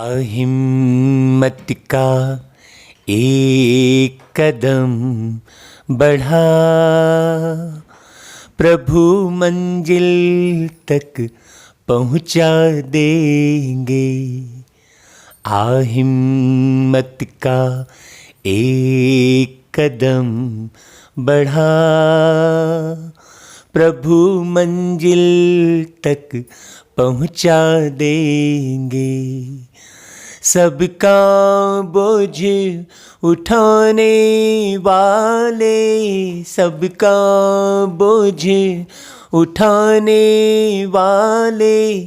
हिम्मत का एक कदम बढ़ा, प्रभु मंजिल तक पहुँचा देंगे। हिम्मत का एक कदम बढ़ा, प्रभु मंजिल तक पहुँचा देंगे। सबका बोझ उठाने वाले, सबका बोझ उठाने वाले,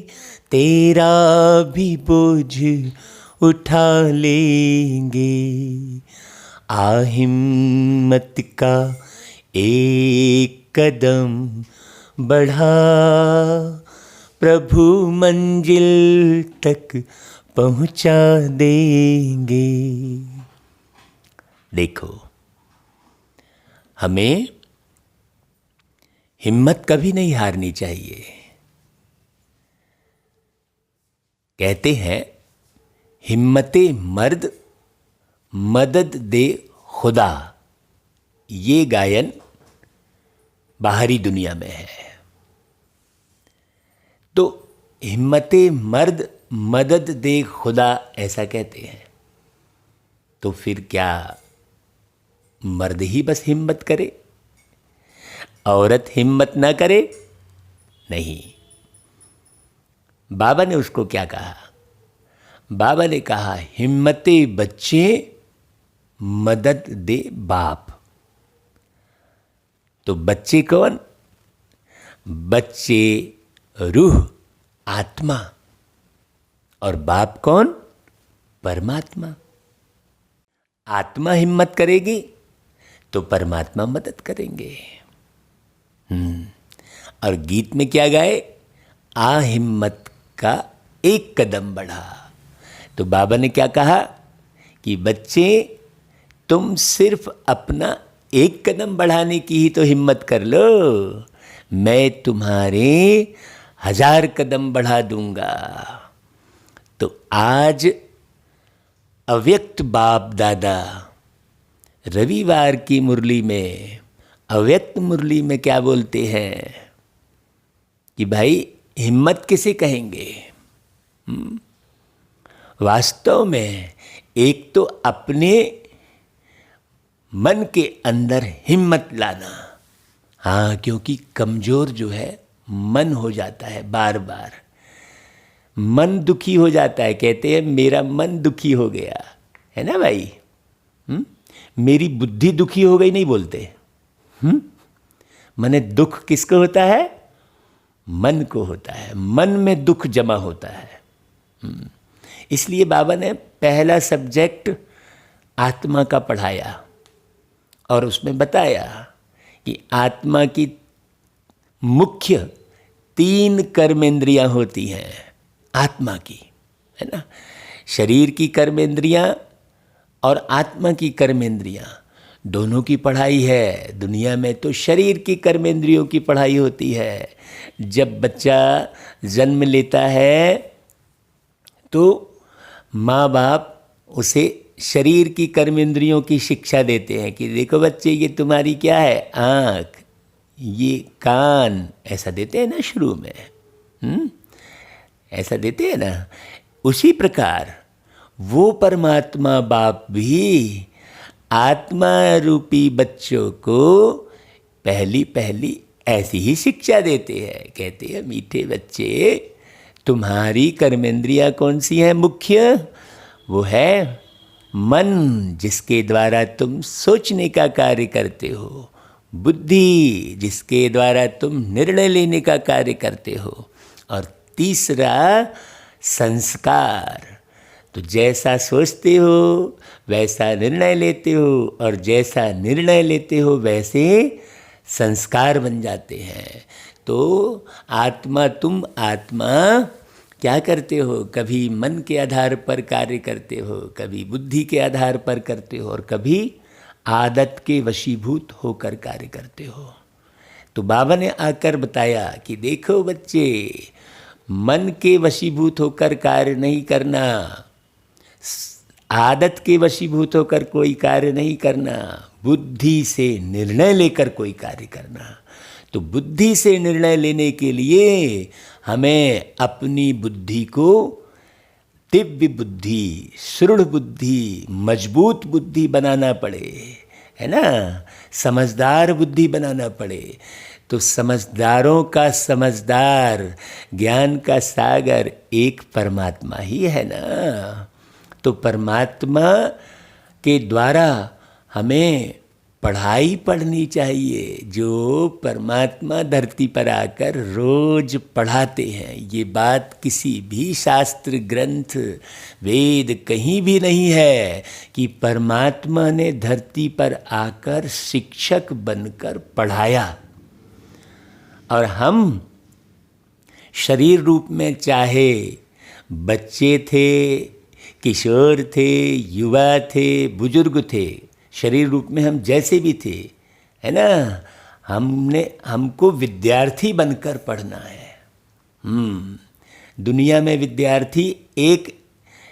तेरा भी बोझ उठा लेंगे। हिम्मत का एक कदम बढ़ा, प्रभु मंजिल तक पहुँचा देंगे। देखो, हमें हिम्मत कभी नहीं हारनी चाहिए। कहते हैं, हिम्मते मर्द मदद दे खुदा। ये गायन बाहरी दुनिया में है। तो हिम्मते मर्द मदद दे खुदा ऐसा कहते हैं, तो फिर क्या मर्द ही बस हिम्मत करे, औरत हिम्मत ना करे? नहीं। बाबा ने उसको क्या कहा? बाबा ने कहा, हिम्मते बच्चे मदद दे बाप। तो बच्चे कौन? बच्चे रूह, आत्मा। और बाप कौन? परमात्मा। आत्मा हिम्मत करेगी तो परमात्मा मदद करेंगे। और गीत में क्या गाए? हिम्मत का एक कदम बढ़ा। तो बाबा ने क्या कहा कि बच्चे, तुम सिर्फ अपना एक कदम बढ़ाने की ही तो हिम्मत कर लो, मैं तुम्हारे 1000 कदम बढ़ा दूंगा। तो आज अव्यक्त बाप दादा रविवार की मुरली में, अव्यक्त मुरली में क्या बोलते हैं कि भाई हिम्मत किसे कहेंगे? वास्तव में एक तो अपने मन के अंदर हिम्मत लाना। क्योंकि कमजोर जो है मन हो जाता है, बार बार मन दुखी हो जाता है। कहते हैं मेरा मन दुखी हो गया, है ना भाई? मेरी बुद्धि दुखी हो गई नहीं बोलते। माने दुख किसको होता है? मन को होता है। मन में दुख जमा होता है। इसलिए बाबा ने पहला सब्जेक्ट आत्मा का पढ़ाया और उसमें बताया कि आत्मा की मुख्य 3 कर्मेंद्रियां होती हैं आत्मा की, है ना? शरीर की कर्मेंद्रियां और आत्मा की कर्मेंद्रियां, दोनों की पढ़ाई है। दुनिया में तो शरीर की कर्मेंद्रियों की पढ़ाई होती है। जब बच्चा जन्म लेता है तो माँ बाप उसे शरीर की कर्मेंद्रियों की शिक्षा देते हैं कि देखो बच्चे, ये तुम्हारी क्या है? आँख, ये कान, ऐसा देते हैं ना शुरू में। ऐसा देते हैं ना। उसी प्रकार वो परमात्मा बाप भी आत्मा रूपी बच्चों को पहली पहली ऐसी ही शिक्षा देते हैं। कहते हैं, मीठे बच्चे, तुम्हारी कर्मेंद्रियाँ कौन सी हैं मुख्य? वो है मन, जिसके द्वारा तुम सोचने का कार्य करते हो, बुद्धि, जिसके द्वारा तुम निर्णय लेने का कार्य करते हो, और तीसरा संस्कार। तो जैसा सोचते हो वैसा निर्णय लेते हो, और जैसा निर्णय लेते हो वैसे संस्कार बन जाते हैं। तो आत्मा, तुम आत्मा क्या करते हो? कभी मन के आधार पर कार्य करते हो, कभी बुद्धि के आधार पर करते हो, और कभी आदत के वशीभूत होकर कार्य करते हो। तो बाबा ने आकर बताया कि देखो बच्चे, मन के वशीभूत होकर कार्य नहीं करना, आदत के वशीभूत होकर कोई कार्य नहीं करना, बुद्धि से निर्णय लेकर कोई कार्य करना। तो बुद्धि से निर्णय लेने के लिए हमें अपनी बुद्धि को दिव्य बुद्धि, सुदृढ़ बुद्धि, मजबूत बुद्धि बनाना पड़े, है ना, समझदार बुद्धि बनाना पड़े। तो समझदारों का समझदार, ज्ञान का सागर एक परमात्मा ही है ना। तो परमात्मा के द्वारा हमें पढ़ाई पढ़नी चाहिए, जो परमात्मा धरती पर आकर रोज पढ़ाते हैं। ये बात किसी भी शास्त्र, ग्रंथ, वेद कहीं भी नहीं है कि परमात्मा ने धरती पर आकर शिक्षक बनकर पढ़ाया। और हम शरीर रूप में चाहे बच्चे थे, किशोर थे, युवा थे, बुजुर्ग थे, शरीर रूप में हम जैसे भी थे, है ना, हमको विद्यार्थी बनकर पढ़ना है। दुनिया में विद्यार्थी एक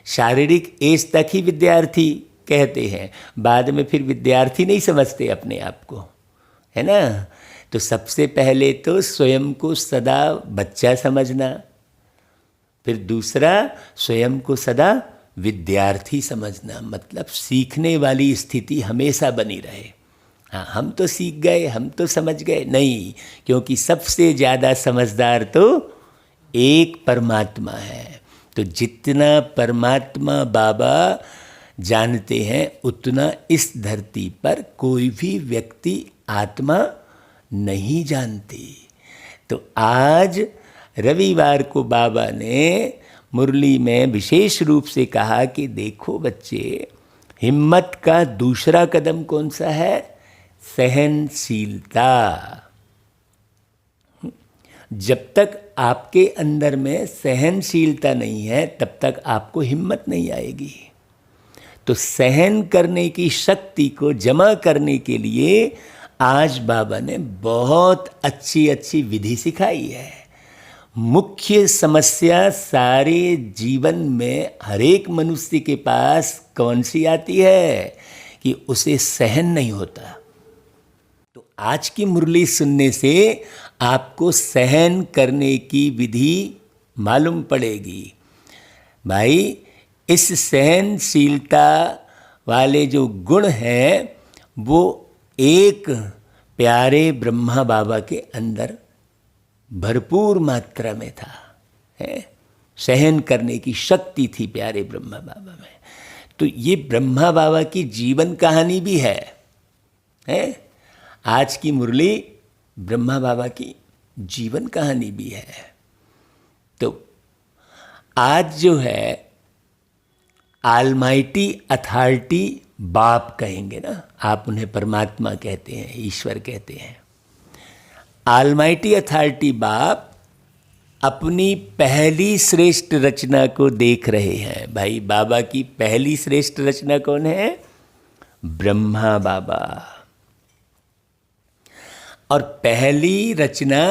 शारीरिक एज तक ही विद्यार्थी कहते हैं, बाद में फिर विद्यार्थी नहीं समझते अपने आप को, है ना। तो सबसे पहले तो स्वयं को सदा बच्चा समझना, फिर दूसरा स्वयं को सदा विद्यार्थी समझना, मतलब सीखने वाली स्थिति हमेशा बनी रहे। हाँ, हम तो सीख गए, हम तो समझ गए, नहीं, क्योंकि सबसे ज़्यादा समझदार तो एक परमात्मा है। तो जितना परमात्मा बाबा जानते हैं उतना इस धरती पर कोई भी व्यक्ति आत्मा नहीं जानती। तो आज रविवार को बाबा ने मुरली में विशेष रूप से कहा कि देखो बच्चे, हिम्मत का दूसरा कदम कौन सा है? सहनशीलता। जब तक आपके अंदर में सहनशीलता नहीं है तब तक आपको हिम्मत नहीं आएगी। तो सहन करने की शक्ति को जमा करने के लिए आज बाबा ने बहुत अच्छी अच्छी विधि सिखाई है। मुख्य समस्या सारे जीवन में हर एक मनुष्य के पास कौन सी आती है कि उसे सहन नहीं होता। तो आज की मुरली सुनने से आपको सहन करने की विधि मालूम पड़ेगी। भाई, इस सहनशीलता वाले जो गुण हैं वो एक प्यारे ब्रह्मा बाबा के अंदर भरपूर मात्रा में था, है। सहन करने की शक्ति थी प्यारे ब्रह्मा बाबा में। तो ये ब्रह्मा बाबा की जीवन कहानी भी है। आज की मुरली ब्रह्मा बाबा की जीवन कहानी भी है। तो आज जो है ऑलमाइटी अथॉरिटी बाप कहेंगे ना, आप उन्हें परमात्मा कहते हैं, ईश्वर कहते हैं। ऑलमाइटी अथॉरिटी बाप अपनी पहली श्रेष्ठ रचना को देख रहे हैं। भाई, बाबा की पहली श्रेष्ठ रचना कौन है? ब्रह्मा बाबा। और पहली रचना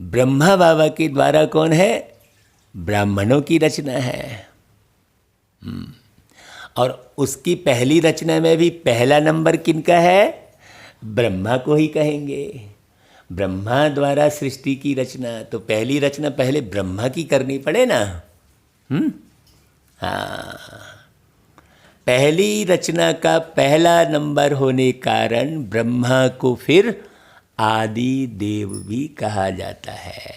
ब्रह्मा बाबा के द्वारा कौन है? ब्राह्मणों की रचना है। और उसकी पहली रचना में भी पहला नंबर किनका है? ब्रह्मा को ही कहेंगे। ब्रह्मा द्वारा सृष्टि की रचना, तो पहली रचना पहले ब्रह्मा की करनी पड़े ना। हाँ, पहली रचना का पहला नंबर होने कारण ब्रह्मा को फिर आदि देव भी कहा जाता है,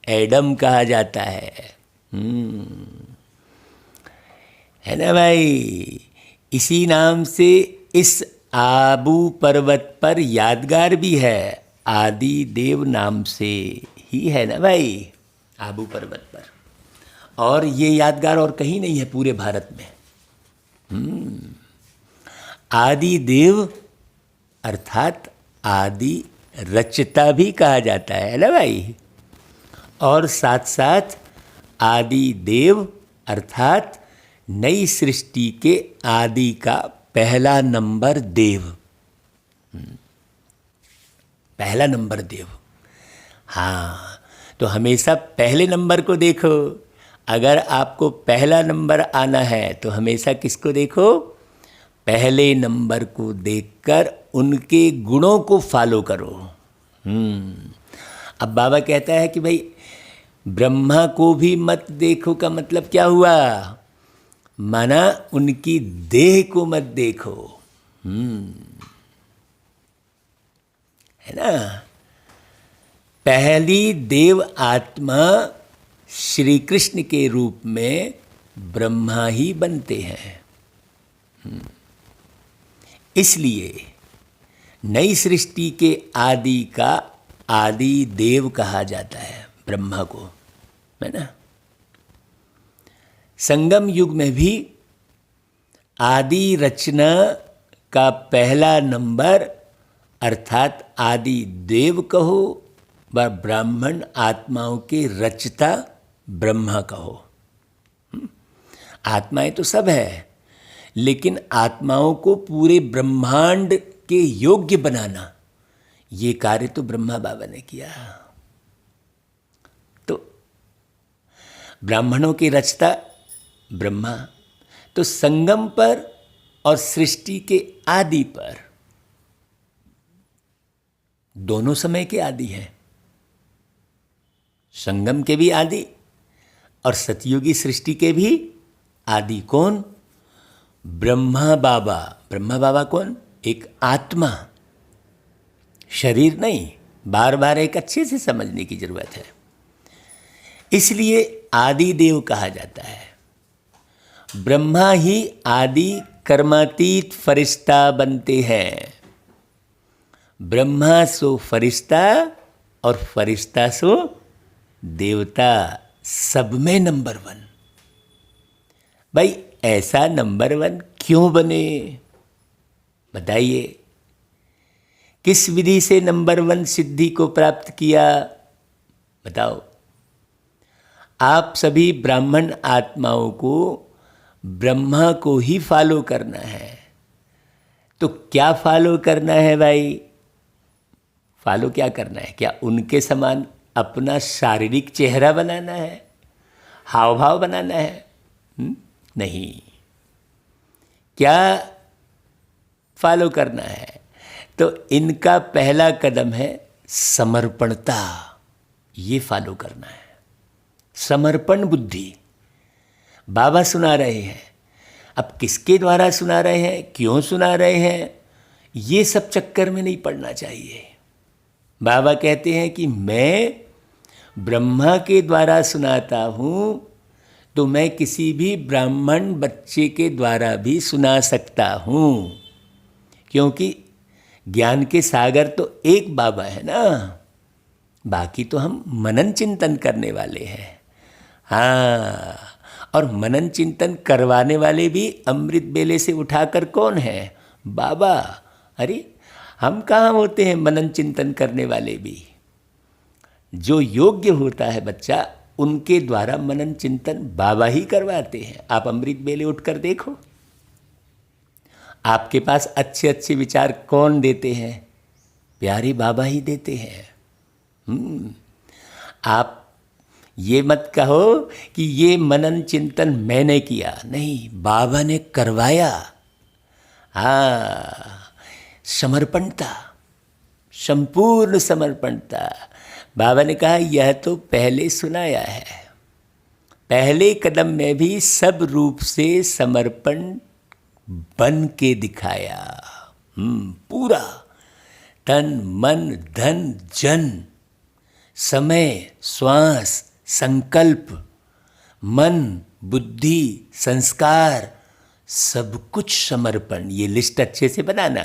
एडम कहा जाता है। है ना भाई। इसी नाम से इस आबू पर्वत पर यादगार भी है, आदि देव नाम से ही है ना भाई, आबू पर्वत पर। और ये यादगार और कहीं नहीं है पूरे भारत में। आदि देव अर्थात आदि रचता भी कहा जाता है ना भाई। और साथ साथ आदि देव अर्थात नई सृष्टि के आदि का पहला नंबर देव, पहला नंबर देव। हाँ, तो हमेशा पहले नंबर को देखो। अगर आपको पहला नंबर आना है तो हमेशा किसको देखो? पहले नंबर को देखकर उनके गुणों को फॉलो करो। अब बाबा कहता है कि भाई ब्रह्मा को भी मत देखो का मतलब क्या हुआ? माना उनकी देह को मत देखो, है ना। पहली देव आत्मा श्री कृष्ण के रूप में ब्रह्मा ही बनते हैं। इसलिए नई सृष्टि के आदि का आदि देव कहा जाता है ब्रह्मा को, है ना। संगम युग में भी आदि रचना का पहला नंबर अर्थात आदि देव कहो व ब्राह्मण आत्माओं के रचता ब्रह्मा कहो। आत्माएं तो सब है, लेकिन आत्माओं को पूरे ब्रह्मांड के योग्य बनाना ये कार्य तो ब्रह्मा बाबा ने किया। तो ब्राह्मणों की रचता ब्रह्मा, तो संगम पर और सृष्टि के आदि पर दोनों समय के आदि हैं। संगम के भी आदि और सतयुगी सृष्टि के भी आदि कौन? ब्रह्मा बाबा। ब्रह्मा बाबा कौन? एक आत्मा, शरीर नहीं। बार बार एक अच्छे से समझने की जरूरत है। इसलिए आदि देव कहा जाता है। ब्रह्मा ही आदि कर्मातीत फरिश्ता बनते हैं। ब्रह्मा सो फरिश्ता और फरिश्ता सो देवता, सब में नंबर 1। भाई ऐसा नंबर 1 क्यों बने? बताइए, किस विधि से नंबर 1 सिद्धि को प्राप्त किया? बताओ। आप सभी ब्राह्मण आत्माओं को ब्रह्मा को ही फॉलो करना है। तो क्या फॉलो करना है भाई? फॉलो क्या करना है? क्या उनके समान अपना शारीरिक चेहरा बनाना है, हाव भाव बनाना है? नहीं। क्या फॉलो करना है? तो इनका पहला कदम है समर्पणता। ये फॉलो करना है, समर्पण बुद्धि। बाबा सुना रहे हैं, अब किसके द्वारा सुना रहे हैं, क्यों सुना रहे हैं, ये सब चक्कर में नहीं पड़ना चाहिए। बाबा कहते हैं कि मैं ब्रह्मा के द्वारा सुनाता हूँ, तो मैं किसी भी ब्राह्मण बच्चे के द्वारा भी सुना सकता हूँ, क्योंकि ज्ञान के सागर तो एक बाबा है ना, बाकी तो हम मनन चिंतन करने वाले हैं। हाँ, और मनन चिंतन करवाने वाले भी अमृत बेले से उठाकर कौन है? बाबा। अरे हम कहाँ होते हैं मनन चिंतन करने वाले भी? जो योग्य होता है बच्चा, उनके द्वारा मनन चिंतन बाबा ही करवाते हैं। आप अमृत बेले उठकर देखो, आपके पास अच्छे अच्छे विचार कौन देते हैं? प्यारे बाबा ही देते हैं। आप ये मत कहो कि ये मनन चिंतन मैंने किया, नहीं, बाबा ने करवाया। हाँ, समर्पणता, संपूर्ण समर्पणता। बाबा ने कहा यह तो पहले सुनाया है, पहले कदम में भी सब रूप से समर्पण बन के दिखाया। पूरा तन मन धन जन, समय श्वास संकल्प, मन बुद्धि संस्कार, सब कुछ समर्पण। ये लिस्ट अच्छे से बनाना।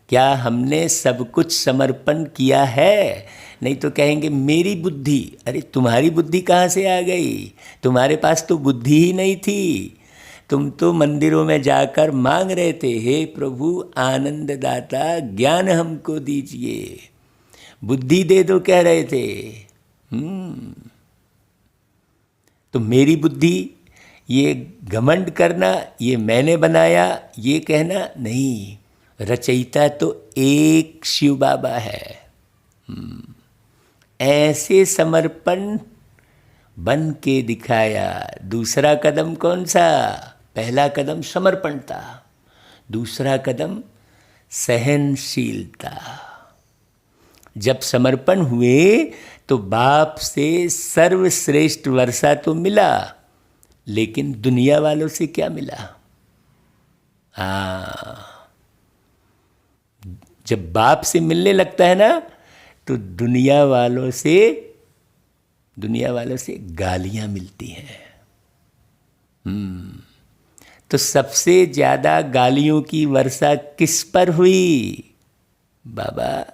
क्या हमने सब कुछ समर्पण किया है? नहीं तो कहेंगे मेरी बुद्धि। अरे तुम्हारी बुद्धि कहाँ से आ गई? तुम्हारे पास तो बुद्धि ही नहीं थी। तुम तो मंदिरों में जाकर मांग रहे थे, हे प्रभु आनंद दाता ज्ञान हमको दीजिए, बुद्धि दे दो कह रहे थे। तो मेरी बुद्धि, ये घमंड करना, ये मैंने बनाया, ये कहना नहीं। रचयिता तो एक शिव बाबा है। ऐसे समर्पण बन के दिखाया। दूसरा कदम कौन सा? पहला कदम समर्पण था, दूसरा कदम सहनशीलता। जब समर्पण हुए तो बाप से सर्वश्रेष्ठ वर्षा तो मिला, लेकिन दुनिया वालों से क्या मिला? जब बाप से मिलने लगता है ना, तो दुनिया वालों से गालियां मिलती हैं। तो सबसे ज्यादा गालियों की वर्षा किस पर हुई? बाबा,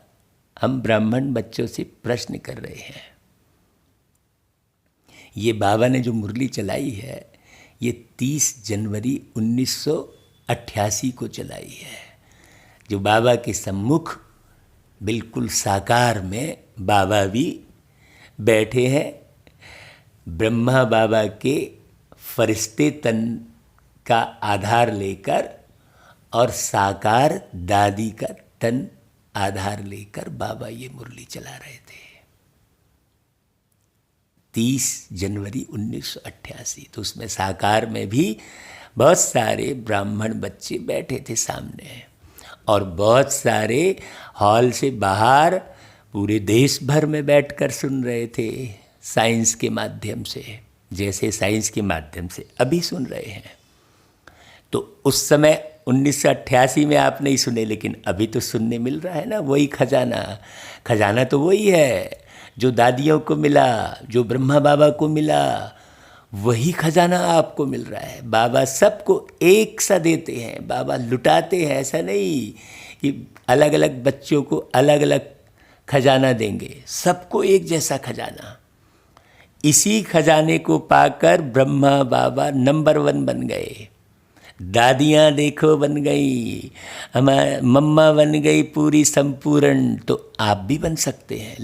हम ब्राह्मण बच्चों से प्रश्न कर रहे हैं। ये बाबा ने जो मुरली चलाई है, ये 30 जनवरी 1988 को चलाई है, जो बाबा के सम्मुख बिल्कुल साकार में बाबा भी बैठे हैं। ब्रह्मा बाबा के फरिश्ते तन का आधार लेकर और साकार दादी का तन आधार लेकर बाबा ये मुरली चला रहे थे। 30 जनवरी 1988। तो उसमें साकार में भी बहुत सारे ब्राह्मण बच्चे बैठे थे सामने, और बहुत सारे हॉल से बाहर पूरे देश भर में बैठकर सुन रहे थे, साइंस के माध्यम से, जैसे साइंस के माध्यम से अभी सुन रहे हैं। तो उस समय 1988 में आप नहीं सुने, लेकिन अभी तो सुनने मिल रहा है ना वही खजाना। खजाना तो वही है जो दादियों को मिला, जो ब्रह्मा बाबा को मिला, वही खजाना आपको मिल रहा है। बाबा सबको एक सा देते हैं, बाबा लुटाते हैं। ऐसा नहीं कि अलग अलग बच्चों को अलग अलग खजाना देंगे, सबको एक जैसा खजाना। इसी खजाने को पाकर ब्रह्मा बाबा नंबर 1 बन गए। दादियाँ देखो बन गई, हमारे मम्मा बन गई पूरी संपूर्ण। तो आप भी बन सकते हैं,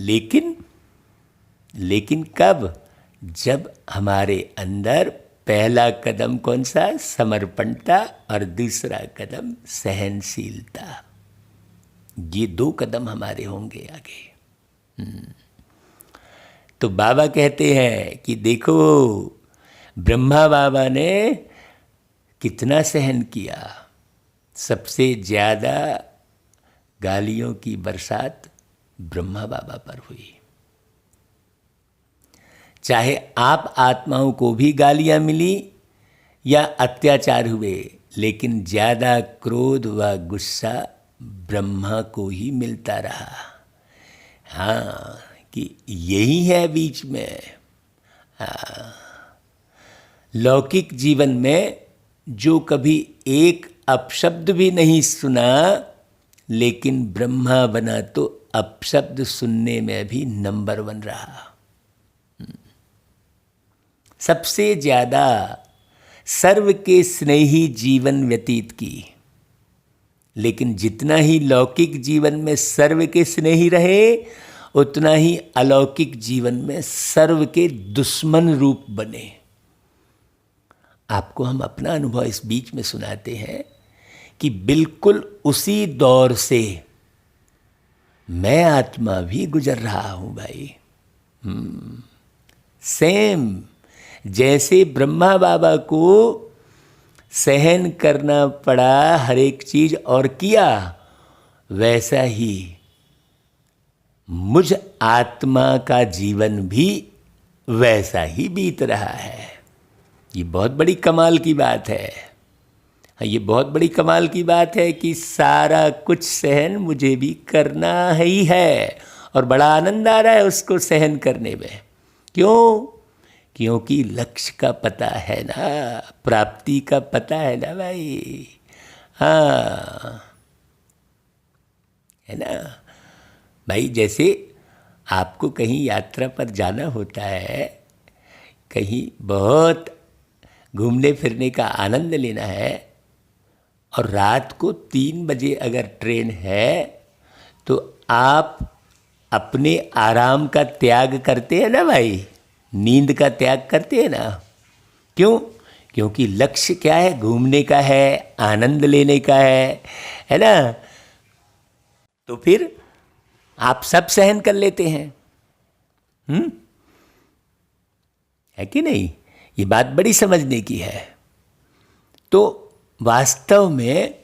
लेकिन कब? जब हमारे अंदर पहला कदम कौन सा? समर्पणता, और दूसरा कदम सहनशीलता। ये 2 कदम हमारे होंगे आगे। तो बाबा कहते हैं कि देखो ब्रह्मा बाबा ने कितना सहन किया। सबसे ज़्यादा गालियों की बरसात ब्रह्मा बाबा पर हुई। चाहे आप आत्माओं को भी गालियां मिली या अत्याचार हुए, लेकिन ज़्यादा क्रोध व गुस्सा ब्रह्मा को ही मिलता रहा। हाँ, कि यही है बीच में। लौकिक जीवन में जो कभी एक अपशब्द भी नहीं सुना, लेकिन ब्रह्मा बना तो अपशब्द सुनने में भी नंबर 1 रहा। सबसे ज़्यादा सर्व के स्नेही जीवन व्यतीत की, लेकिन जितना ही लौकिक जीवन में सर्व के स्नेही रहे, उतना ही अलौकिक जीवन में सर्व के दुश्मन रूप बने। आपको हम अपना अनुभव इस बीच में सुनाते हैं कि बिल्कुल उसी दौर से मैं आत्मा भी गुजर रहा हूं भाई। सेम जैसे ब्रह्मा बाबा को सहन करना पड़ा हर एक चीज और किया, वैसा ही मुझ आत्मा का जीवन भी वैसा ही बीत रहा है। ये बहुत बड़ी कमाल की बात है। ये बहुत बड़ी कमाल की बात है कि सारा कुछ सहन मुझे भी करना ही है, और बड़ा आनंद आ रहा है उसको सहन करने में। क्यों? क्योंकि लक्ष्य का पता है ना, प्राप्ति का पता है ना भाई। हाँ, है ना भाई। जैसे आपको कहीं यात्रा पर जाना होता है, कहीं बहुत घूमने फिरने का आनंद लेना है, और रात को 3 बजे अगर ट्रेन है, तो आप अपने आराम का त्याग करते हैं ना भाई, नींद का त्याग करते हैं ना। क्यों? क्योंकि लक्ष्य क्या है? घूमने का है, आनंद लेने का है ना। तो फिर आप सब सहन कर लेते हैं। है कि नहीं? ये बात बड़ी समझने की है। तो वास्तव में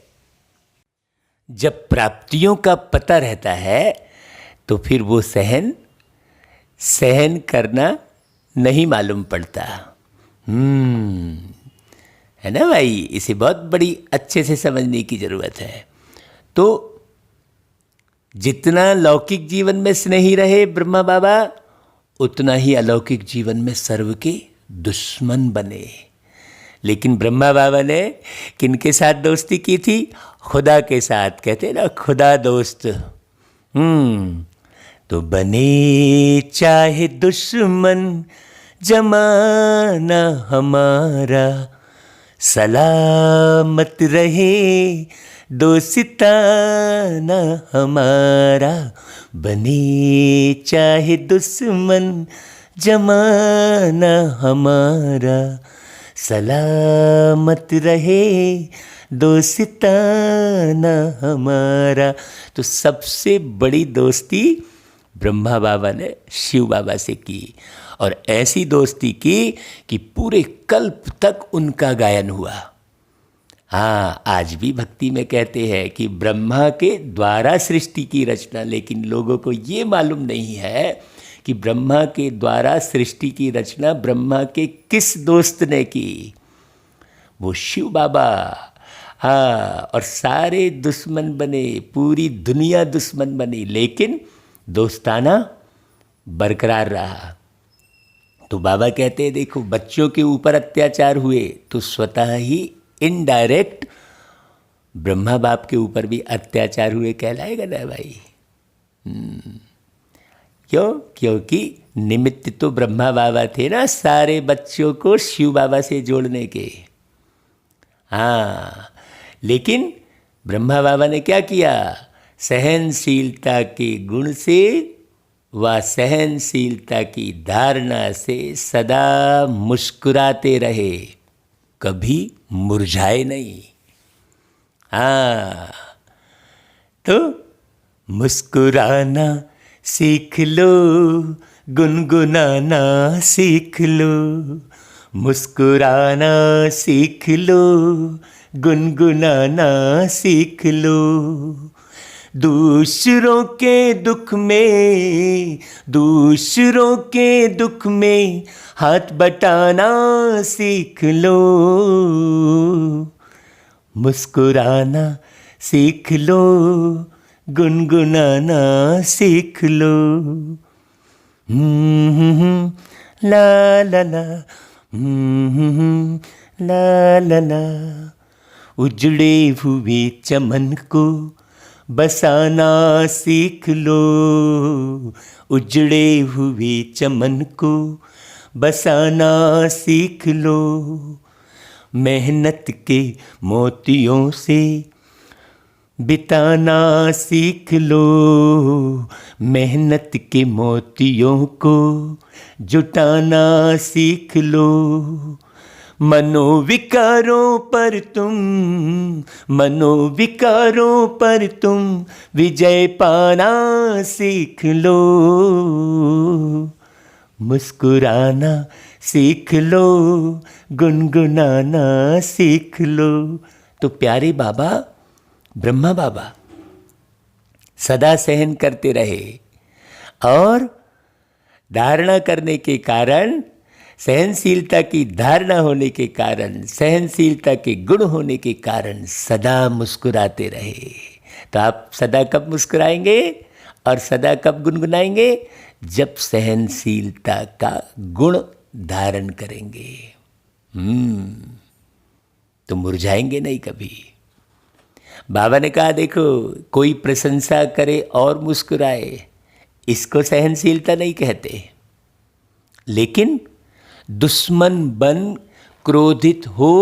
जब प्राप्तियों का पता रहता है तो फिर वो सहन करना नहीं मालूम पड़ता। है ना भाई? इसे बहुत बड़ी अच्छे से समझने की जरूरत है। तो जितना लौकिक जीवन में स्नेही रहे ब्रह्मा बाबा, उतना ही अलौकिक जीवन में सर्व के दुश्मन बने। लेकिन ब्रह्मा बाबा ने किनके साथ दोस्ती की थी? खुदा के साथ। कहते ना, खुदा दोस्त। तो बने चाहे दुश्मन जमाना हमारा, सलामत रहे दोस्ताना हमारा। बने चाहे दुश्मन जमाना हमारा, सलामत रहे दोस्ताना हमारा। तो सबसे बड़ी दोस्ती ब्रह्मा बाबा ने शिव बाबा से की, और ऐसी दोस्ती की कि पूरे कल्प तक उनका गायन हुआ। हाँ, आज भी भक्ति में कहते हैं कि ब्रह्मा के द्वारा सृष्टि की रचना, लेकिन लोगों को ये मालूम नहीं है कि ब्रह्मा के द्वारा सृष्टि की रचना ब्रह्मा के किस दोस्त ने की? वो शिव बाबा। हाँ, और सारे दुश्मन बने, पूरी दुनिया दुश्मन बनी, लेकिन दोस्ताना बरकरार रहा। तो बाबा कहते हैं, देखो बच्चों के ऊपर अत्याचार हुए तो स्वतः ही इनडायरेक्ट ब्रह्मा बाप के ऊपर भी अत्याचार हुए कहलाएगा ना भाई? क्यों? क्योंकि निमित्त तो ब्रह्मा बाबा थे ना सारे बच्चों को शिव बाबा से जोड़ने के। हाँ, लेकिन ब्रह्मा बाबा ने क्या किया? सहनशीलता के गुण से व सहनशीलता की धारणा से सदा मुस्कुराते रहे, कभी मुरझाए नहीं। हाँ, तो मुस्कुराना सीख लो, गुनगुनाना सीख लो। मुस्कुराना सीख लो, गुनगुनाना सीख लो। दूसरों के दुख में, दूसरों के दुख में हाथ बटाना सीख लो। मुस्कुराना सीख लो, गुनगुनाना सीख लो। ला ला ला, ला ला ला। उजड़े हुए चमन को बसाना सीख लो। उजड़े हुए चमन को बसाना सीख लो। मेहनत के मोतियों से बिताना सीख लो। मेहनत के मोतियों को जुटाना सीख लो। मनोविकारों पर तुम, मनोविकारों पर तुम विजय पाना सीख लो। मुस्कुराना सीख लो, गुनगुनाना सीख लो। तो प्यारे बाबा ब्रह्मा बाबा सदा सहन करते रहे, और धारणा करने के कारण, सहनशीलता की धारणा होने के कारण, सहनशीलता के गुण होने के कारण सदा मुस्कुराते रहे। तो आप सदा कब मुस्कुराएंगे और सदा कब गुनगुनाएंगे? जब सहनशीलता का गुण धारण करेंगे। तो मुरझाएंगे नहीं कभी। बाबा ने कहा, देखो कोई प्रशंसा करे और मुस्कुराए, इसको सहनशीलता नहीं कहते। लेकिन दुश्मन बन क्रोधित हो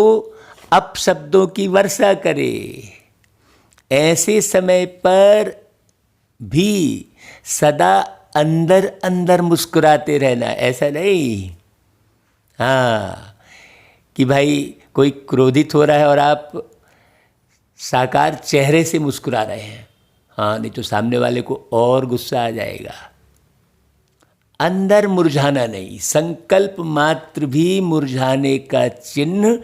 अपशब्दों की वर्षा करे, ऐसे समय पर भी सदा अंदर अंदर मुस्कुराते रहना। ऐसा नहीं हाँ कि भाई कोई क्रोधित हो रहा है और आप साकार चेहरे से मुस्कुरा रहे हैं, हाँ, नहीं तो सामने वाले को और गुस्सा आ जाएगा। अंदर मुरझाना नहीं, संकल्प मात्र भी मुरझाने का चिन्ह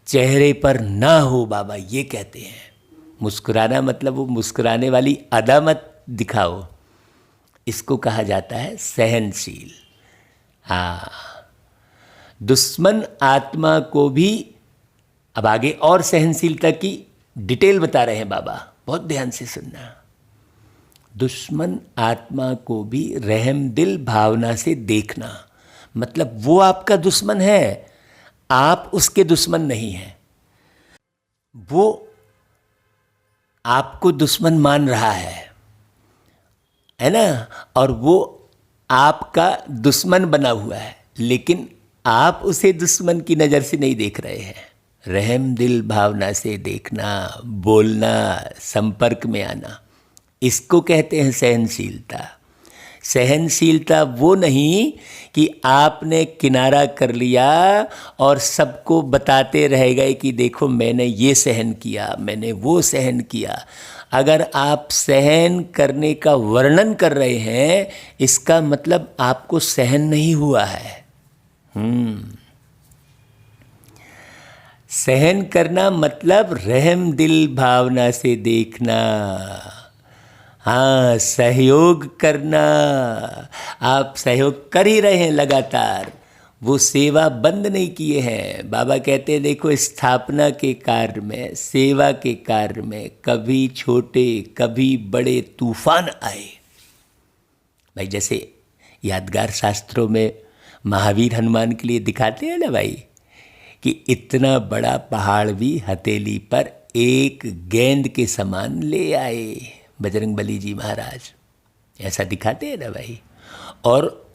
चेहरे पर ना हो, बाबा ये कहते हैं। मुस्कुराना मतलब वो मुस्कुराने वाली अदा मत दिखाओ, इसको कहा जाता है सहनशील। हाँ, दुश्मन आत्मा को भी, अब आगे और सहनशीलता की डिटेल बता रहे हैं बाबा, बहुत ध्यान से सुनना। दुश्मन आत्मा को भी रहम दिल भावना से देखना, मतलब वो आपका दुश्मन है, आप उसके दुश्मन नहीं हैं। वो आपको दुश्मन मान रहा है ना, और वो आपका दुश्मन बना हुआ है, लेकिन आप उसे दुश्मन की नज़र से नहीं देख रहे हैं। रहम दिल भावना से देखना, बोलना, संपर्क में आना, इसको कहते हैं सहनशीलता। सहनशीलता वो नहीं कि आपने किनारा कर लिया और सबको बताते रह गए कि देखो मैंने ये सहन किया, मैंने वो सहन किया। अगर आप सहन करने का वर्णन कर रहे हैं, इसका मतलब आपको सहन नहीं हुआ है। सहन करना मतलब रहम दिल भावना से देखना, हाँ, सहयोग करना। आप सहयोग कर ही रहे हैं लगातार, वो सेवा बंद नहीं किए हैं। बाबा कहते हैं देखो, स्थापना के कार्य में, सेवा के कार्य में कभी छोटे कभी बड़े तूफान आए। भाई जैसे यादगार शास्त्रों में महावीर हनुमान के लिए दिखाते हैं ना भाई, कि इतना बड़ा पहाड़ भी हथेली पर एक गेंद के समान ले आए बजरंगबली जी महाराज, ऐसा दिखाते हैं ना भाई। और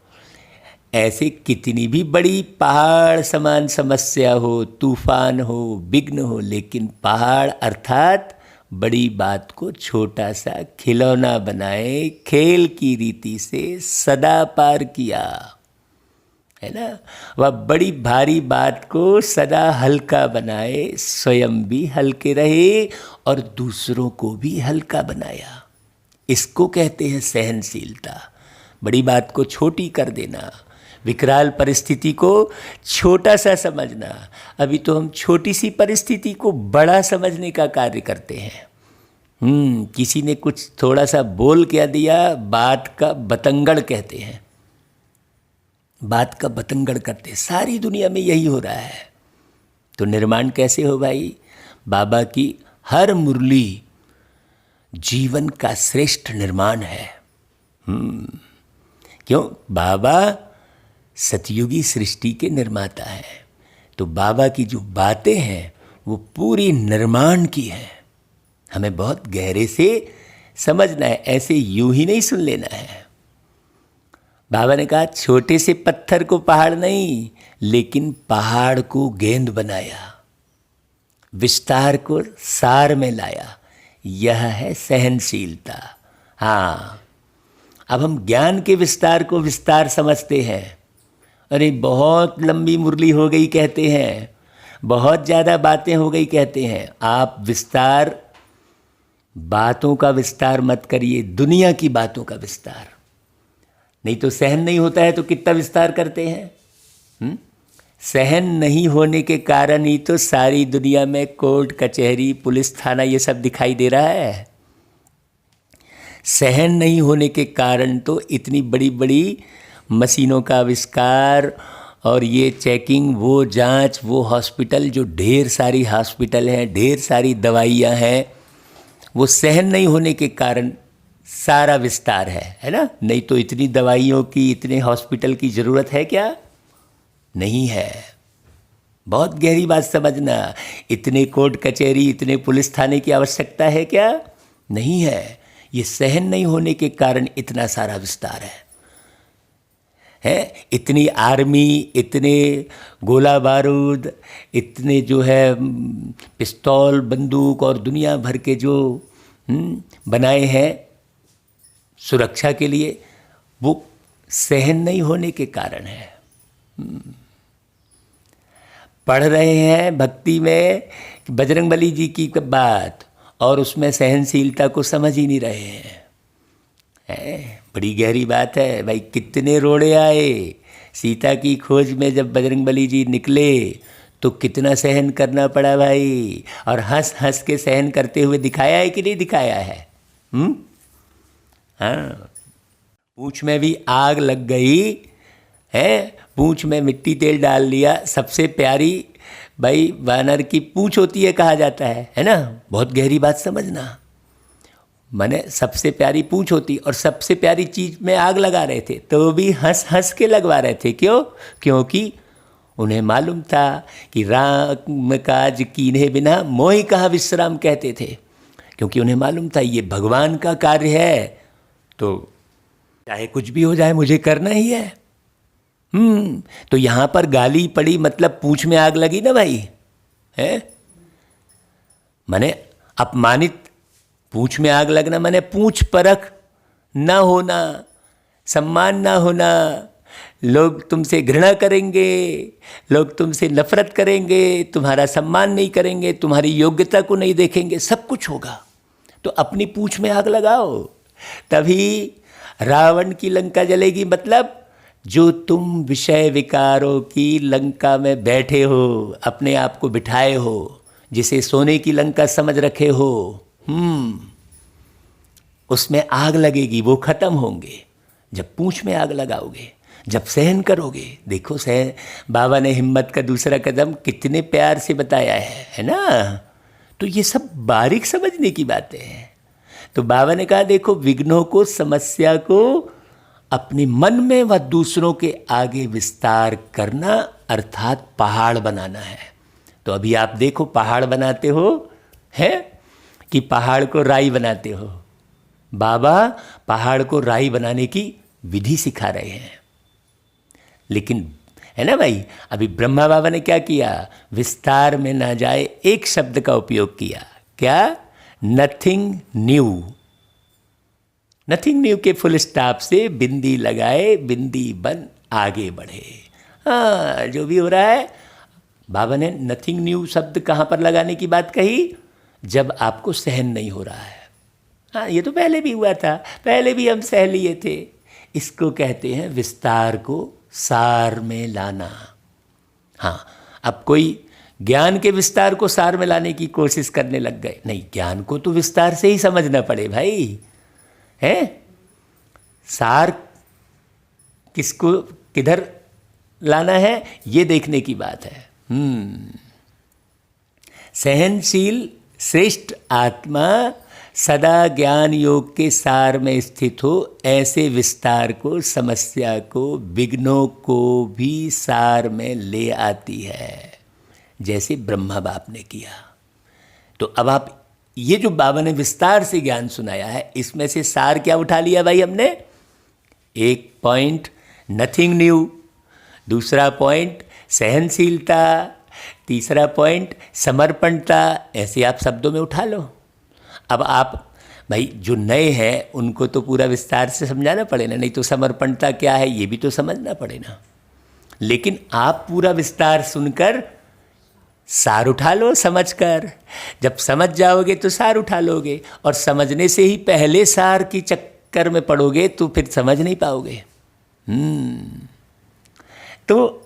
ऐसे कितनी भी बड़ी पहाड़ समान समस्या हो, तूफान हो, विघ्न हो, लेकिन पहाड़ अर्थात बड़ी बात को छोटा सा खिलौना बनाए, खेल की रीति से सदा पार किया, है ना। वह बड़ी भारी बात को सदा हल्का बनाए, स्वयं भी हल्के रहे और दूसरों को भी हल्का बनाया। इसको कहते हैं सहनशीलता। बड़ी बात को छोटी कर देना, विकराल परिस्थिति को छोटा सा समझना। अभी तो हम छोटी सी परिस्थिति को बड़ा समझने का कार्य करते हैं। किसी ने कुछ थोड़ा सा बोल क्या दिया, बात का बतंगड़ कहते हैं, बात का बतंगड़ करते। सारी दुनिया में यही हो रहा है। तो निर्माण कैसे हो भाई? बाबा की हर मुरली जीवन का श्रेष्ठ निर्माण है। क्यों? बाबा सतयुगी सृष्टि के निर्माता हैं, तो बाबा की जो बातें हैं वो पूरी निर्माण की हैं। हमें बहुत गहरे से समझना है, ऐसे यूं ही नहीं सुन लेना है। बाबा ने कहा छोटे से पत्थर को पहाड़ नहीं, लेकिन पहाड़ को गेंद बनाया, विस्तार को सार में लाया। यह है सहनशीलता। हाँ, अब हम ज्ञान के विस्तार को विस्तार समझते हैं। अरे बहुत लंबी मुरली हो गई कहते हैं, बहुत ज़्यादा बातें हो गई कहते हैं। आप विस्तार, बातों का विस्तार मत करिए, दुनिया की बातों का विस्तार। नहीं तो सहन नहीं होता है तो कितना विस्तार करते हैं। सहन नहीं होने के कारण ही तो सारी दुनिया में कोर्ट कचहरी पुलिस थाना ये सब दिखाई दे रहा है। सहन नहीं होने के कारण तो इतनी बड़ी बड़ी मशीनों का आविष्कार और ये चेकिंग, वो जांच, वो हॉस्पिटल, जो ढेर सारी हॉस्पिटल हैं, ढेर सारी दवाइयाँ हैं, वो सहन नहीं होने के कारण सारा विस्तार है ना। नहीं तो इतनी दवाइयों की, इतने हॉस्पिटल की ज़रूरत है क्या? नहीं है। बहुत गहरी बात समझना। इतने कोर्ट कचहरी, इतने पुलिस थाने की आवश्यकता है क्या? नहीं है। ये सहन नहीं होने के कारण इतना सारा विस्तार है। इतनी आर्मी, इतने गोला बारूद, इतने जो है पिस्तौल, बंदूक और दुनिया भर के जो बनाए हैं सुरक्षा के लिए, वो सहन नहीं होने के कारण है। पढ़ रहे हैं भक्ति में बजरंगबली जी की बात और उसमें सहनशीलता को समझ ही नहीं रहे हैं। बड़ी गहरी बात है भाई। कितने रोड़े आए सीता की खोज में, जब बजरंगबली जी निकले तो कितना सहन करना पड़ा भाई। और हंस हंस के सहन करते हुए दिखाया है कि नहीं दिखाया है? हाँ, पूंछ में भी आग लग गई है, पूंछ में मिट्टी तेल डाल लिया। सबसे प्यारी भाई वानर की पूंछ होती है कहा जाता है ना। बहुत गहरी बात समझना, माने सबसे प्यारी पूंछ होती, और सबसे प्यारी चीज में आग लगा रहे थे तो भी हंस हंस के लगवा रहे थे। क्यों? क्योंकि उन्हें मालूम था कि राम काज कीन्हे बिना मोहि कहा विश्राम कहते थे। क्योंकि उन्हें मालूम था ये भगवान का कार्य है, तो चाहे कुछ भी हो जाए मुझे करना ही है। तो यहां पर गाली पड़ी मतलब पूंछ में आग लगी ना भाई, है माने अपमानित। पूंछ में आग लगना माने पूंछ परख ना होना, सम्मान ना होना। लोग तुमसे घृणा करेंगे, लोग तुमसे नफरत करेंगे, तुम्हारा सम्मान नहीं करेंगे, तुम्हारी योग्यता को नहीं देखेंगे, सब कुछ होगा। तो अपनी पूंछ में आग लगाओ, तभी रावण की लंका जलेगी। मतलब जो तुम विषय विकारों की लंका में बैठे हो, अपने आप को बिठाए हो, जिसे सोने की लंका समझ रखे हो, उसमें आग लगेगी, वो खत्म होंगे जब पूंछ में आग लगाओगे, जब सहन करोगे। देखो सहन, बाबा ने हिम्मत का दूसरा कदम कितने प्यार से बताया है ना। तो ये सब बारीक समझने की बातें हैं। तो बाबा ने कहा देखो, विघ्नों को, समस्या को अपने मन में व दूसरों के आगे विस्तार करना, अर्थात पहाड़ बनाना है। तो अभी आप देखो पहाड़ बनाते हो है कि पहाड़ को राई बनाते हो। बाबा पहाड़ को राई बनाने की विधि सिखा रहे हैं। लेकिन है ना भाई, अभी ब्रह्मा बाबा ने क्या किया? विस्तार में ना जाए एक शब्द का उपयोग किया। क्या? Nothing new. नथिंग न्यू के फुल स्टॉप से बिंदी लगाए, बिंदी बन आगे बढ़े। हाँ, जो भी हो रहा है, बाबा ने नथिंग न्यू शब्द कहाँ पर लगाने की बात कही? जब आपको सहन नहीं हो रहा है। हाँ, ये तो पहले भी हुआ था, पहले भी हम सह लिए थे। इसको कहते हैं विस्तार को सार में लाना। हाँ, अब कोई ज्ञान के विस्तार को सार में लाने की कोशिश करने लग गए। नहीं, ज्ञान को तो विस्तार से ही समझना पड़े भाई, है? सार किसको किधर लाना है ये देखने की बात है। सहनशील श्रेष्ठ आत्मा सदा ज्ञान योग के सार में स्थित हो, ऐसे विस्तार को, समस्या को, विघ्नों को भी सार में ले आती है, जैसे ब्रह्मा बाप ने किया। तो अब आप ये जो बाबा ने विस्तार से ज्ञान सुनाया है, इसमें से सार क्या उठा लिया भाई हमने? एक पॉइंट नथिंग न्यू, दूसरा पॉइंट सहनशीलता, तीसरा पॉइंट समर्पणता। ऐसे आप शब्दों में उठा लो। अब आप भाई जो नए हैं उनको तो पूरा विस्तार से समझाना पड़ेगा, नहीं तो समर्पणता क्या है ये भी तो समझना पड़ेगा। लेकिन आप पूरा विस्तार सुनकर सार उठा लो समझकर। जब समझ जाओगे तो सार उठा लोगे, और समझने से ही पहले सार की चक्कर में पड़ोगे तो फिर समझ नहीं पाओगे। तो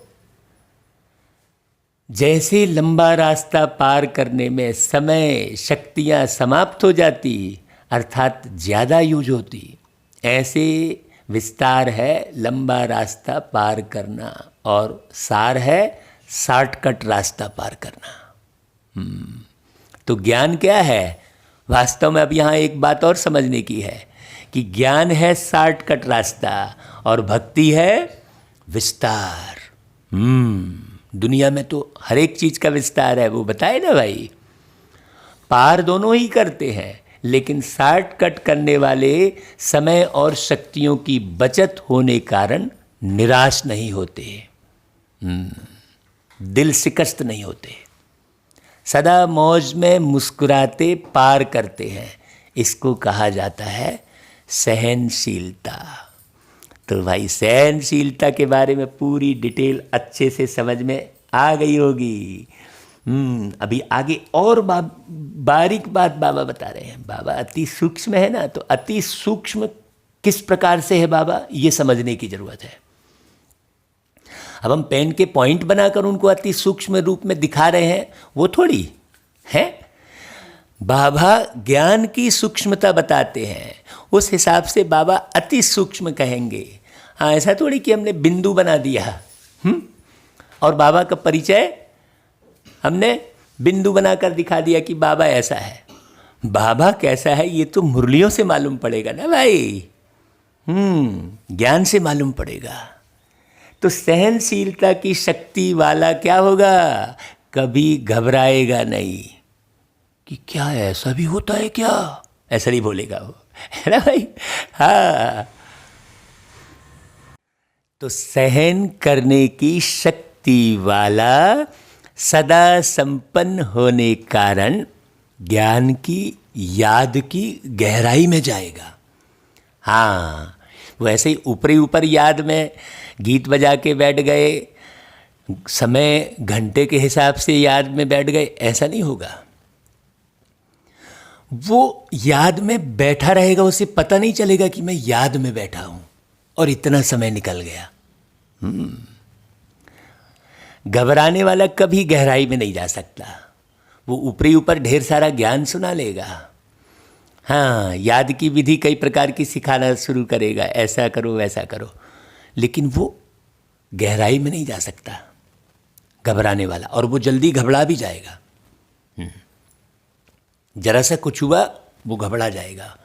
जैसे लंबा रास्ता पार करने में समय, शक्तियाँ समाप्त हो जाती, अर्थात ज़्यादा यूज होती, ऐसे विस्तार है लंबा रास्ता पार करना, और सार है शॉर्टकट रास्ता पार करना। तो ज्ञान क्या है वास्तव में? अब यहाँ एक बात और समझने की है कि ज्ञान है शॉर्टकट रास्ता और भक्ति है विस्तार। दुनिया में तो हर एक चीज़ का विस्तार है, वो बताए ना भाई। पार दोनों ही करते हैं, लेकिन शॉर्टकट करने वाले समय और शक्तियों की बचत होने कारण निराश नहीं होते, दिल शिकस्त नहीं होते, सदा मौज में मुस्कुराते पार करते हैं। इसको कहा जाता है सहनशीलता। तो भाई सहनशीलता के बारे में पूरी डिटेल अच्छे से समझ में आ गई होगी। अभी आगे और बारीक बात बाबा बता रहे हैं। बाबा अति सूक्ष्म है ना, तो अति सूक्ष्म किस प्रकार से है बाबा, ये समझने की जरूरत है। अब हम पेन के पॉइंट बनाकर उनको अति सूक्ष्म रूप में दिखा रहे हैं, वो थोड़ी है। बाबा ज्ञान की सूक्ष्मता बताते हैं, उस हिसाब से बाबा अति सूक्ष्म कहेंगे। हाँ, ऐसा थोड़ी कि हमने बिंदु बना दिया और बाबा का परिचय हमने बिंदु बनाकर दिखा दिया कि बाबा ऐसा है। बाबा कैसा है ये तो मुरलियों से मालूम पड़ेगा ना भाई, ज्ञान से मालूम पड़ेगा। तो सहनशीलता की शक्ति वाला क्या होगा, कभी घबराएगा नहीं कि क्या ऐसा भी होता है क्या, ऐसा नहीं बोलेगा वो, है ना भाई। हाँ, तो सहन करने की शक्ति वाला सदा संपन्न होने कारण ज्ञान की याद की गहराई में जाएगा। हाँ, वो ऐसे ही ऊपरी ऊपर याद में गीत बजा के बैठ गए, समय घंटे के हिसाब से याद में बैठ गए, ऐसा नहीं होगा। वो याद में बैठा रहेगा, उसे पता नहीं चलेगा कि मैं याद में बैठा हूं और इतना समय निकल गया। घबराने वाला कभी गहराई में नहीं जा सकता। वो ऊपरी ऊपर ढेर सारा ज्ञान सुना लेगा, हाँ, याद की विधि कई प्रकार की सिखाना शुरू करेगा, ऐसा करो वैसा करो, लेकिन वो गहराई में नहीं जा सकता, घबराने वाला। और वो जल्दी घबरा भी जाएगा, जरा सा कुछ हुआ वो घबरा जाएगा,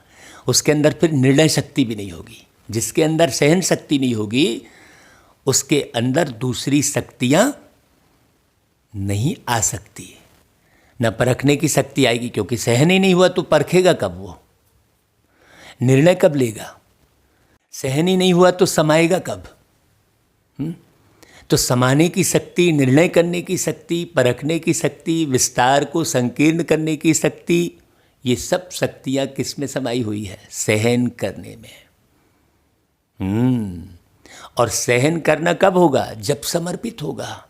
उसके अंदर फिर निर्णय शक्ति भी नहीं होगी। जिसके अंदर सहन शक्ति नहीं होगी उसके अंदर दूसरी शक्तियां नहीं आ सकती, न परखने की शक्ति आएगी, क्योंकि सहन ही नहीं हुआ तो परखेगा कब, वो निर्णय कब लेगा। सहन ही नहीं हुआ तो समाएगा कब। तो समाने की शक्ति, निर्णय करने की शक्ति, परखने की शक्ति, विस्तार को संकीर्ण करने की शक्ति, ये सब शक्तियां किस में समाई हुई है, सहन करने में। और सहन करना कब होगा, जब समर्पित होगा।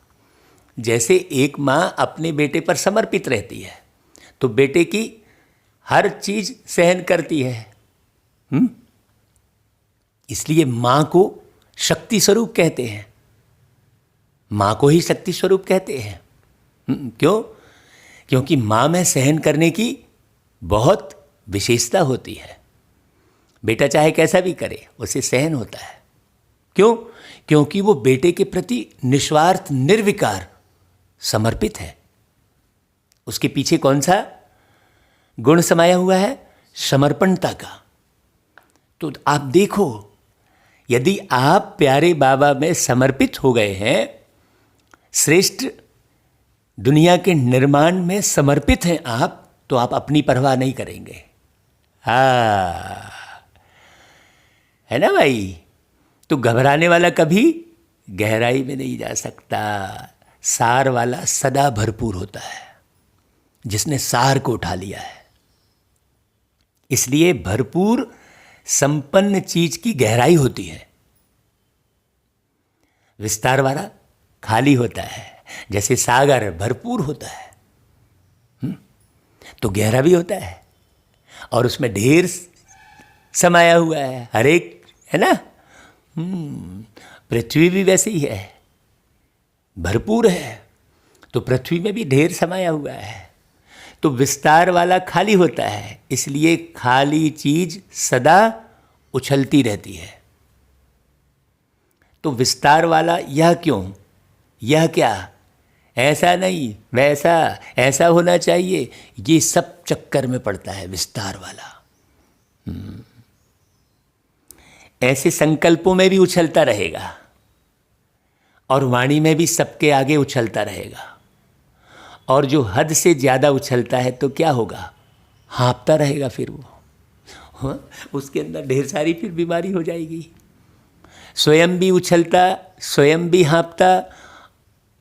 जैसे एक माँ अपने बेटे पर समर्पित रहती है तो बेटे की हर चीज सहन करती है। इसलिए माँ को शक्ति स्वरूप कहते हैं, माँ को ही शक्ति स्वरूप कहते हैं। क्यों? क्योंकि माँ में सहन करने की बहुत विशेषता होती है। बेटा चाहे कैसा भी करे उसे सहन होता है। क्यों? क्योंकि वो बेटे के प्रति निस्वार्थ निर्विकार समर्पित है। उसके पीछे कौन सा गुण समाया हुआ है, समर्पणता का। तो आप देखो, यदि आप प्यारे बाबा में समर्पित हो गए हैं, श्रेष्ठ दुनिया के निर्माण में समर्पित हैं आप, तो आप अपनी परवाह नहीं करेंगे। हाँ, है ना भाई। तो घबराने वाला कभी गहराई में नहीं जा सकता। सार वाला सदा भरपूर होता है, जिसने सार को उठा लिया है। इसलिए भरपूर संपन्न चीज की गहराई होती है। विस्तार वाला खाली होता है, जैसे सागर भरपूर होता है तो गहरा भी होता है, और उसमें ढेर समाया हुआ है हर एक, है ना। पृथ्वी भी वैसे ही है, भरपूर है, तो पृथ्वी में भी ढेर समाया हुआ है। तो विस्तार वाला खाली होता है, इसलिए खाली चीज सदा उछलती रहती है। तो विस्तार वाला यह क्यों, यह क्या, ऐसा नहीं वैसा, ऐसा होना चाहिए, ये सब चक्कर में पड़ता है विस्तार वाला। ऐसे संकल्पों में भी उछलता रहेगा और वाणी में भी सबके आगे उछलता रहेगा। और जो हद से ज़्यादा उछलता है तो क्या होगा, हाँफता रहेगा फिर वो। हाँ, उसके अंदर ढेर सारी फिर बीमारी हो जाएगी। स्वयं भी उछलता, स्वयं भी हाँफता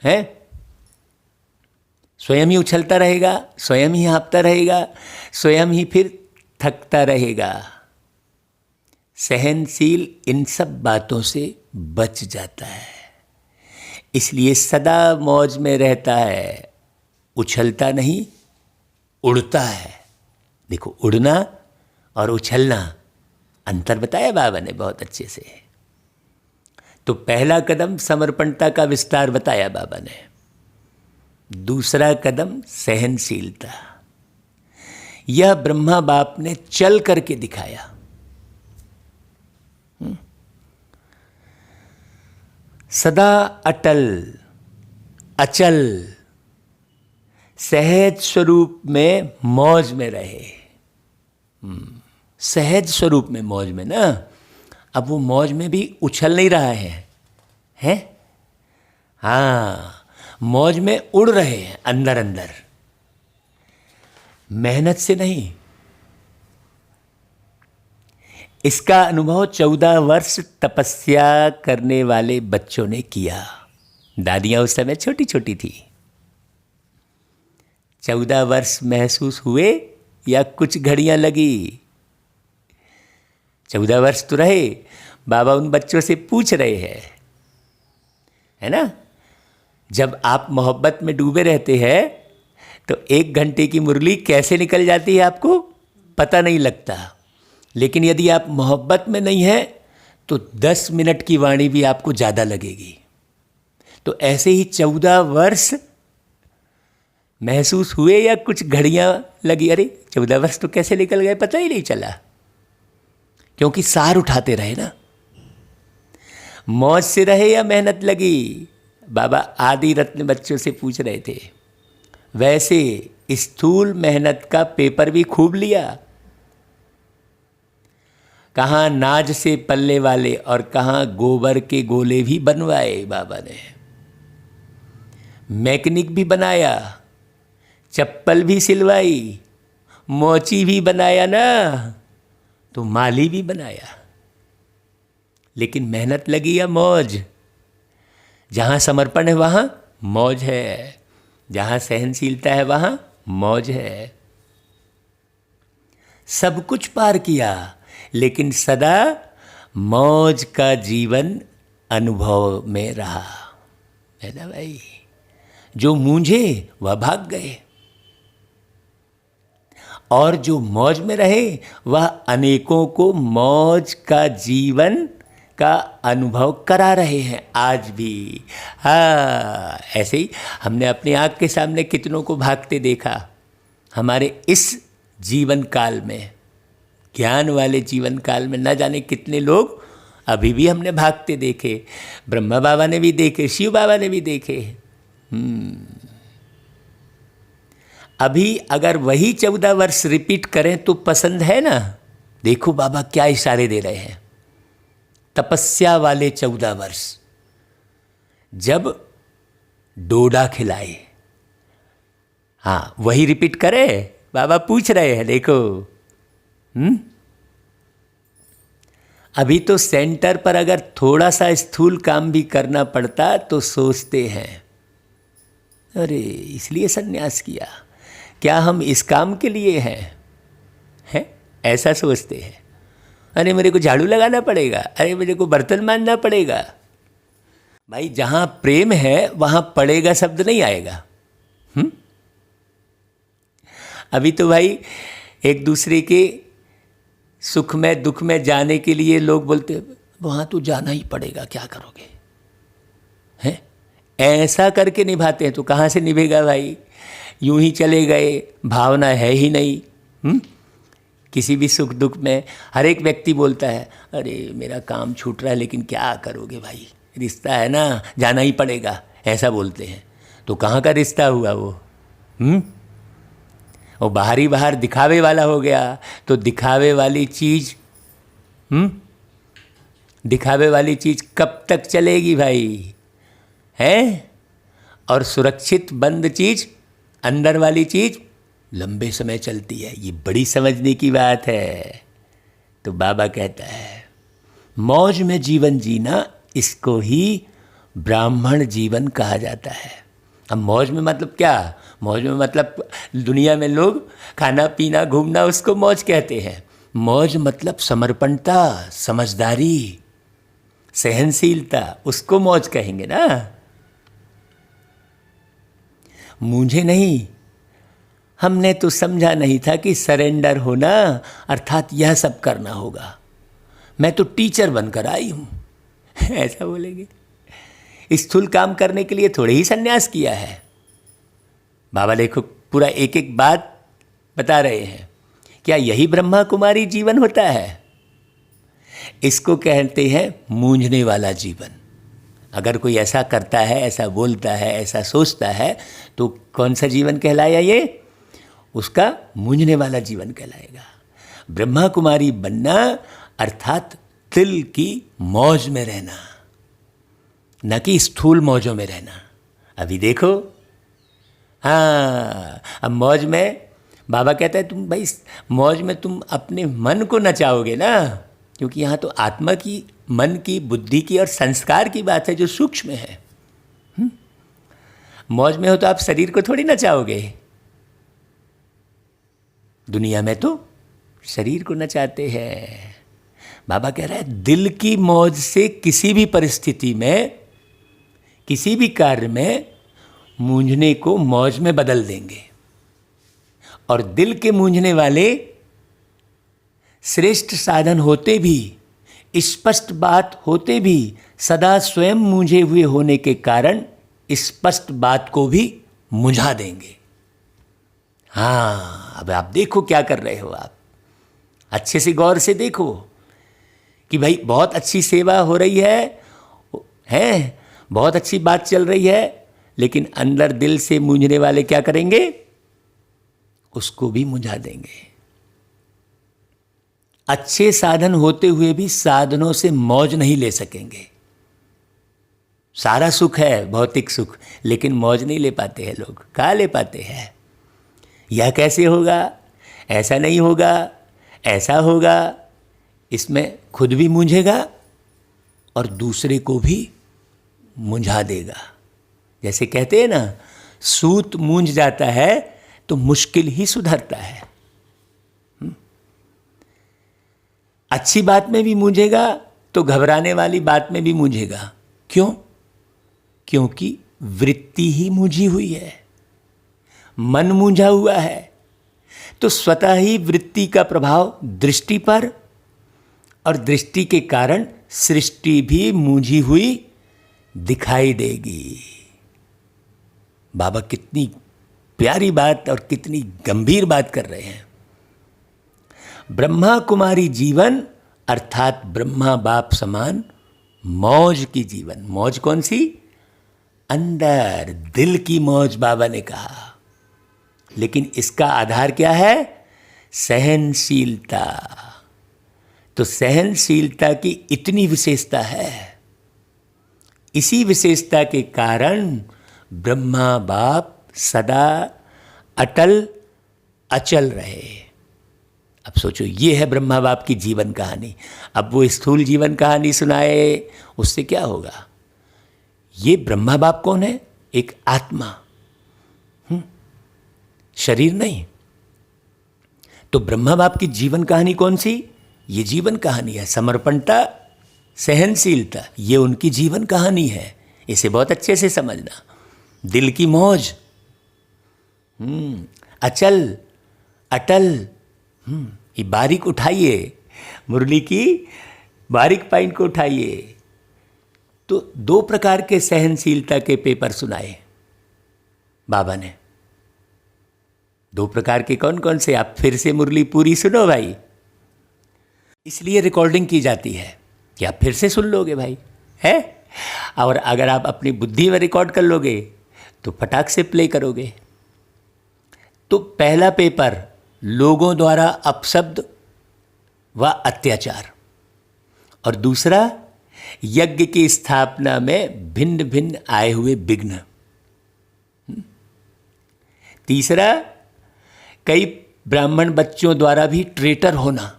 है, स्वयं ही उछलता रहेगा, स्वयं ही हाँफता रहेगा, स्वयं ही फिर थकता रहेगा। सहनशील इन सब बातों से बच जाता है, इसलिए सदा मौज में रहता है, उछलता नहीं, उड़ता है। देखो, उड़ना और उछलना अंतर बताया बाबा ने बहुत अच्छे से। तो पहला कदम समर्पणता का विस्तार बताया बाबा ने, दूसरा कदम सहनशीलता। यह ब्रह्मा बाप ने चल करके दिखाया। सदा अटल अचल सहज स्वरूप में मौज में रहे। सहज स्वरूप में मौज में ना, अब वो मौज में भी उछल नहीं रहा है? हाँ, मौज में उड़ रहे हैं अंदर अंदर, मेहनत से नहीं। इसका अनुभव 14 वर्ष तपस्या करने वाले बच्चों ने किया। दादियां उस समय छोटी छोटी थी। 14 वर्ष महसूस हुए या कुछ घड़ियां लगी? 14 वर्ष तो रहे। बाबा उन बच्चों से पूछ रहे हैं, है ना, जब आप मोहब्बत में डूबे रहते हैं तो 1 घंटे की मुरली कैसे निकल जाती है आपको पता नहीं लगता, लेकिन यदि आप मोहब्बत में नहीं हैं तो 10 मिनट की वाणी भी आपको ज़्यादा लगेगी। तो ऐसे ही 14 वर्ष महसूस हुए या कुछ घड़ियां लगी? अरे 14 वर्ष तो कैसे निकल गए पता ही नहीं चला, क्योंकि सार उठाते रहे ना। मौज से रहे या मेहनत लगी? बाबा आदि रत्न बच्चों से पूछ रहे थे। वैसे स्थूल मेहनत का पेपर भी खूब लिया। कहाँ नाज से पल्ले वाले और कहाँ गोबर के गोले भी बनवाए बाबा ने। मैकेनिक भी बनाया, चप्पल भी सिलवाई, मोची भी बनाया ना, तो माली भी बनाया। लेकिन मेहनत लगी या मौज? जहाँ समर्पण है वहाँ मौज है, जहाँ सहनशीलता है वहाँ मौज है। सब कुछ पार किया, लेकिन सदा मौज का जीवन अनुभव में रहा, है ना भाई। जो मूंझे वह भाग गए, और जो मौज में रहे वह अनेकों को मौज का जीवन का अनुभव करा रहे हैं आज भी। हाँ, ऐसे ही हमने अपनी आँख के सामने कितनों को भागते देखा। हमारे इस जीवन काल में, ज्ञान वाले जीवन काल में, न जाने कितने लोग अभी भी हमने भागते देखे। ब्रह्मा बाबा ने भी देखे, शिव बाबा ने भी देखे। अभी अगर वही 14 वर्ष रिपीट करें तो पसंद है ना? देखो बाबा क्या इशारे दे रहे हैं। तपस्या वाले 14 वर्ष, जब डोडा खिलाए, हाँ वही रिपीट करे? बाबा पूछ रहे हैं, देखो। अभी तो सेंटर पर अगर थोड़ा सा स्थूल काम भी करना पड़ता तो सोचते हैं, अरे इसलिए सन्यास किया, क्या हम इस काम के लिए हैं? ऐसा सोचते हैं। अरे मेरे को झाड़ू लगाना पड़ेगा, अरे मेरे को बर्तन मांजना पड़ेगा। भाई जहाँ प्रेम है वहाँ पड़ेगा शब्द नहीं आएगा। अभी तो भाई एक दूसरे के सुख में दुख में जाने के लिए लोग बोलते वहाँ तो जाना ही पड़ेगा, क्या करोगे? हैं? ऐसा करके निभाते हैं तो कहाँ से निभेगा भाई? यूं ही चले गए, भावना है ही नहीं। किसी भी सुख दुख में हर एक व्यक्ति बोलता है, अरे मेरा काम छूट रहा है लेकिन क्या करोगे भाई, रिश्ता है ना, जाना ही पड़ेगा, ऐसा बोलते हैं। तो कहाँ का रिश्ता हुआ वो? वो बाहर दिखावे वाला हो गया। तो दिखावे वाली चीज़ दिखावे वाली चीज़ कब तक चलेगी भाई? है? और सुरक्षित बंद चीज़, अंदर वाली चीज़ लंबे समय चलती है। ये बड़ी समझने की बात है। तो बाबा कहता है मौज में जीवन जीना, इसको ही ब्राह्मण जीवन कहा जाता है। अब मौज में मतलब क्या? मौज में मतलब दुनिया में लोग खाना पीना घूमना उसको मौज कहते हैं। मौज मतलब समर्पणता, समझदारी, सहनशीलता, उसको मौज कहेंगे ना। मुझे नहीं, हमने तो समझा नहीं था कि सरेंडर होना अर्थात यह सब करना होगा। मैं तो टीचर बनकर आई हूँ, ऐसा बोलेंगे। स्थूल काम करने के लिए थोड़े ही संन्यास किया है। बाबा देखो पूरा एक एक बात बता रहे हैं। क्या यही ब्रह्मा कुमारी जीवन होता है? इसको कहते हैं मूंझने वाला जीवन। अगर कोई ऐसा करता है, ऐसा बोलता है, ऐसा सोचता है, तो कौन सा जीवन कहलाया ये? उसका मूंझने वाला जीवन कहलाएगा। ब्रह्मा कुमारी बनना अर्थात दिल की मौज में रहना, न कि स्थूल मौजों में रहना। अभी देखो, हाँ, अब मौज में बाबा कहता है तुम भाई मौज में तुम अपने मन को नचाओगे ना, क्योंकि यहाँ तो आत्मा की, मन की, बुद्धि की और संस्कार की बात है जो सूक्ष्म है। मौज में हो तो आप शरीर को थोड़ी नचाओगे। दुनिया में तो शरीर को नचाते हैं। बाबा कह रहा है दिल की मौज से किसी भी परिस्थिति में, किसी भी कार्य में मूंझने को मौज में बदल देंगे। और दिल के मूंझने वाले श्रेष्ठ साधन होते भी, स्पष्ट बात होते भी, सदा स्वयं मूंझे हुए होने के कारण स्पष्ट बात को भी मुझा देंगे। हाँ, अब आप देखो क्या कर रहे हो। आप अच्छे से गौर से देखो कि भाई बहुत अच्छी सेवा हो रही है, बहुत अच्छी बात चल रही है, लेकिन अंदर दिल से मूंझने वाले क्या करेंगे? उसको भी मुझा देंगे। अच्छे साधन होते हुए भी साधनों से मौज नहीं ले सकेंगे। सारा सुख है, भौतिक सुख, लेकिन मौज नहीं ले पाते हैं लोग। कहाँ ले पाते हैं? यह कैसे होगा, ऐसा नहीं होगा, ऐसा होगा, इसमें खुद भी मूंझेगा और दूसरे को भी मुंझा देगा। जैसे कहते हैं ना, सूत मूंझ जाता है तो मुश्किल ही सुधरता है। अच्छी बात में भी मूंझेगा तो घबराने वाली बात में भी मूंझेगा। क्यों? क्योंकि वृत्ति ही मूझी हुई है, मन मूंझा हुआ है। तो स्वतः ही वृत्ति का प्रभाव दृष्टि पर, और दृष्टि के कारण सृष्टि भी मूझी हुई दिखाई देगी। बाबा कितनी प्यारी बात और कितनी गंभीर बात कर रहे हैं। ब्रह्मा कुमारी जीवन अर्थात ब्रह्मा बाप समान मौज की जीवन। मौज कौन सी? अंदर दिल की मौज, बाबा ने कहा। लेकिन इसका आधार क्या है? सहनशीलता। तो सहनशीलता की इतनी विशेषता है, इसी विशेषता के कारण ब्रह्मा बाप सदा अटल अचल रहे। अब सोचो, ये है ब्रह्मा बाप की जीवन कहानी। अब वो स्थूल जीवन कहानी सुनाए, उससे क्या होगा? ये ब्रह्मा बाप कौन है? एक आत्मा, शरीर नहीं। तो ब्रह्मा बाप की जीवन कहानी कौन सी? ये जीवन कहानी है समर्पणता, सहनशीलता। ये उनकी जीवन कहानी है। इसे बहुत अच्छे से समझना। दिल की मौज, अचल अटल। ये बारीक उठाइए, मुरली की बारीक पाइन को उठाइए। तो दो प्रकार के सहनशीलता के पेपर सुनाए बाबा ने। दो प्रकार के कौन कौन से? आप फिर से मुरली पूरी सुनो भाई, इसलिए रिकॉर्डिंग की जाती है कि आप फिर से सुन लोगे भाई, है। और अगर आप अपनी बुद्धि में रिकॉर्ड कर लोगे तो फटाक से प्ले करोगे। तो पहला पेपर लोगों द्वारा अपशब्द व अत्याचार, और दूसरा यज्ञ की स्थापना में भिन्न भिन्न आए हुए विघ्न। तीसरा कई ब्राह्मण बच्चों द्वारा भी ट्रेटर होना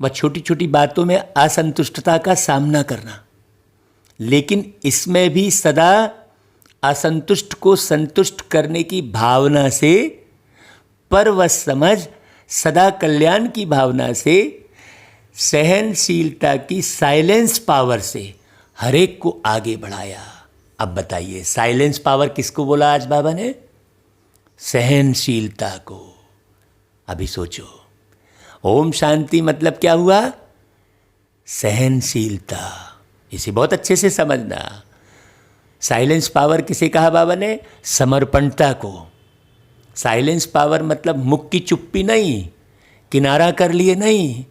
व छोटी छोटी बातों में असंतुष्टता का सामना करना, लेकिन इसमें भी सदा असंतुष्ट को संतुष्ट करने की भावना से, परवश समझ सदा कल्याण की भावना से, सहनशीलता की साइलेंस पावर से हर एक को आगे बढ़ाया। अब बताइए, साइलेंस पावर किसको बोला आज बाबा ने? सहनशीलता को। अभी सोचो, ओम शांति मतलब क्या हुआ? सहनशीलता, इसे बहुत अच्छे से समझना। साइलेंस पावर किसे कहा बाबा ने? समर्पणता को। साइलेंस पावर मतलब मुक्की चुप्पी नहीं, किनारा कर लिए नहीं,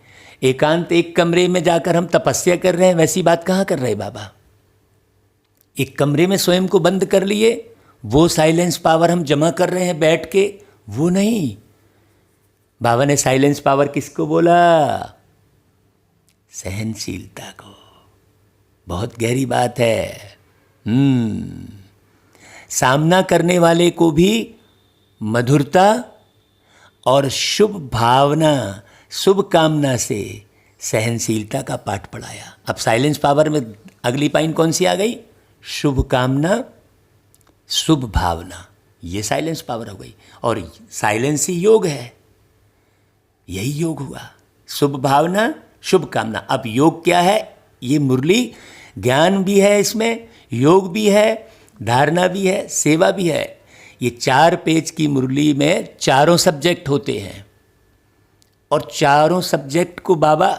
एकांत एक कमरे में जाकर हम तपस्या कर रहे हैं, वैसी बात कहाँ कर रहे बाबा। एक कमरे में स्वयं को बंद कर लिए, वो साइलेंस पावर हम जमा कर रहे हैं बैठ के, वो नहीं। बाबा ने साइलेंस पावर किसको बोला? सहनशीलता को। बहुत गहरी बात है। सामना करने वाले को भी मधुरता और शुभ भावना, शुभ कामना से सहनशीलता का पाठ पढ़ाया। अब साइलेंस पावर में अगली पाइन कौन सी आ गई? शुभ कामना, शुभ भावना, ये साइलेंस पावर हो गई। और साइलेंस ही योग है, यही योग हुआ। शुभ भावना, शुभ कामना। अब योग क्या है? ये मुरली ज्ञान भी है, इसमें योग भी है, धारणा भी है, सेवा भी है। ये 4 पेज की मुरली में चारों सब्जेक्ट होते हैं, और चारों सब्जेक्ट को बाबा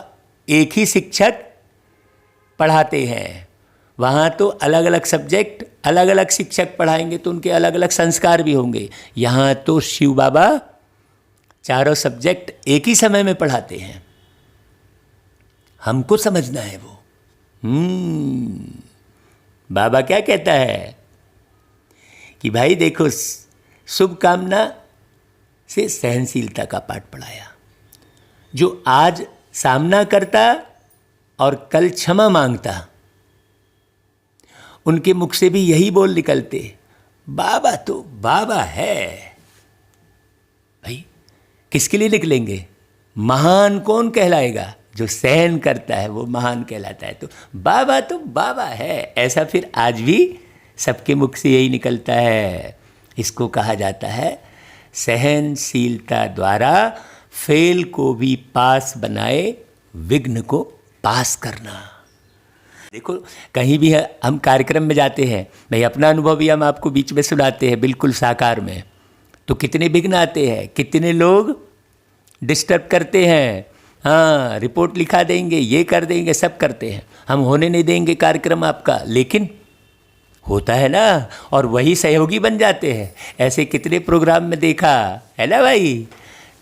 एक ही शिक्षक पढ़ाते हैं। वहाँ तो अलग अलग सब्जेक्ट अलग अलग शिक्षक पढ़ाएंगे, तो उनके अलग अलग संस्कार भी होंगे। यहाँ तो शिव बाबा चारों सब्जेक्ट एक ही समय में पढ़ाते हैं। हमको समझना है वो। बाबा क्या कहता है कि भाई देखो, शुभ कामना से सहनशीलता का पाठ पढ़ाया। जो आज सामना करता और कल क्षमा मांगता, उनके मुख से भी यही बोल निकलते, बाबा तो बाबा है। भाई किसके लिए निकलेंगे? महान कौन कहलाएगा? जो सहन करता है वो महान कहलाता है। तो बाबा है। ऐसा फिर आज भी सबके मुख से यही निकलता है। इसको कहा जाता है सहनशीलता द्वारा फेल को भी पास बनाए, विघ्न को पास करना। देखो, कहीं भी हम कार्यक्रम में जाते हैं, भाई अपना अनुभव भी हम आपको बीच में सुनाते हैं बिल्कुल साकार में, तो कितने विघ्न आते हैं, कितने लोग डिस्टर्ब करते हैं। हाँ, रिपोर्ट लिखा देंगे, ये कर देंगे, सब करते हैं, हम होने नहीं देंगे कार्यक्रम आपका, लेकिन होता है ना, और वही सहयोगी बन जाते हैं। ऐसे कितने प्रोग्राम में देखा है ना भाई।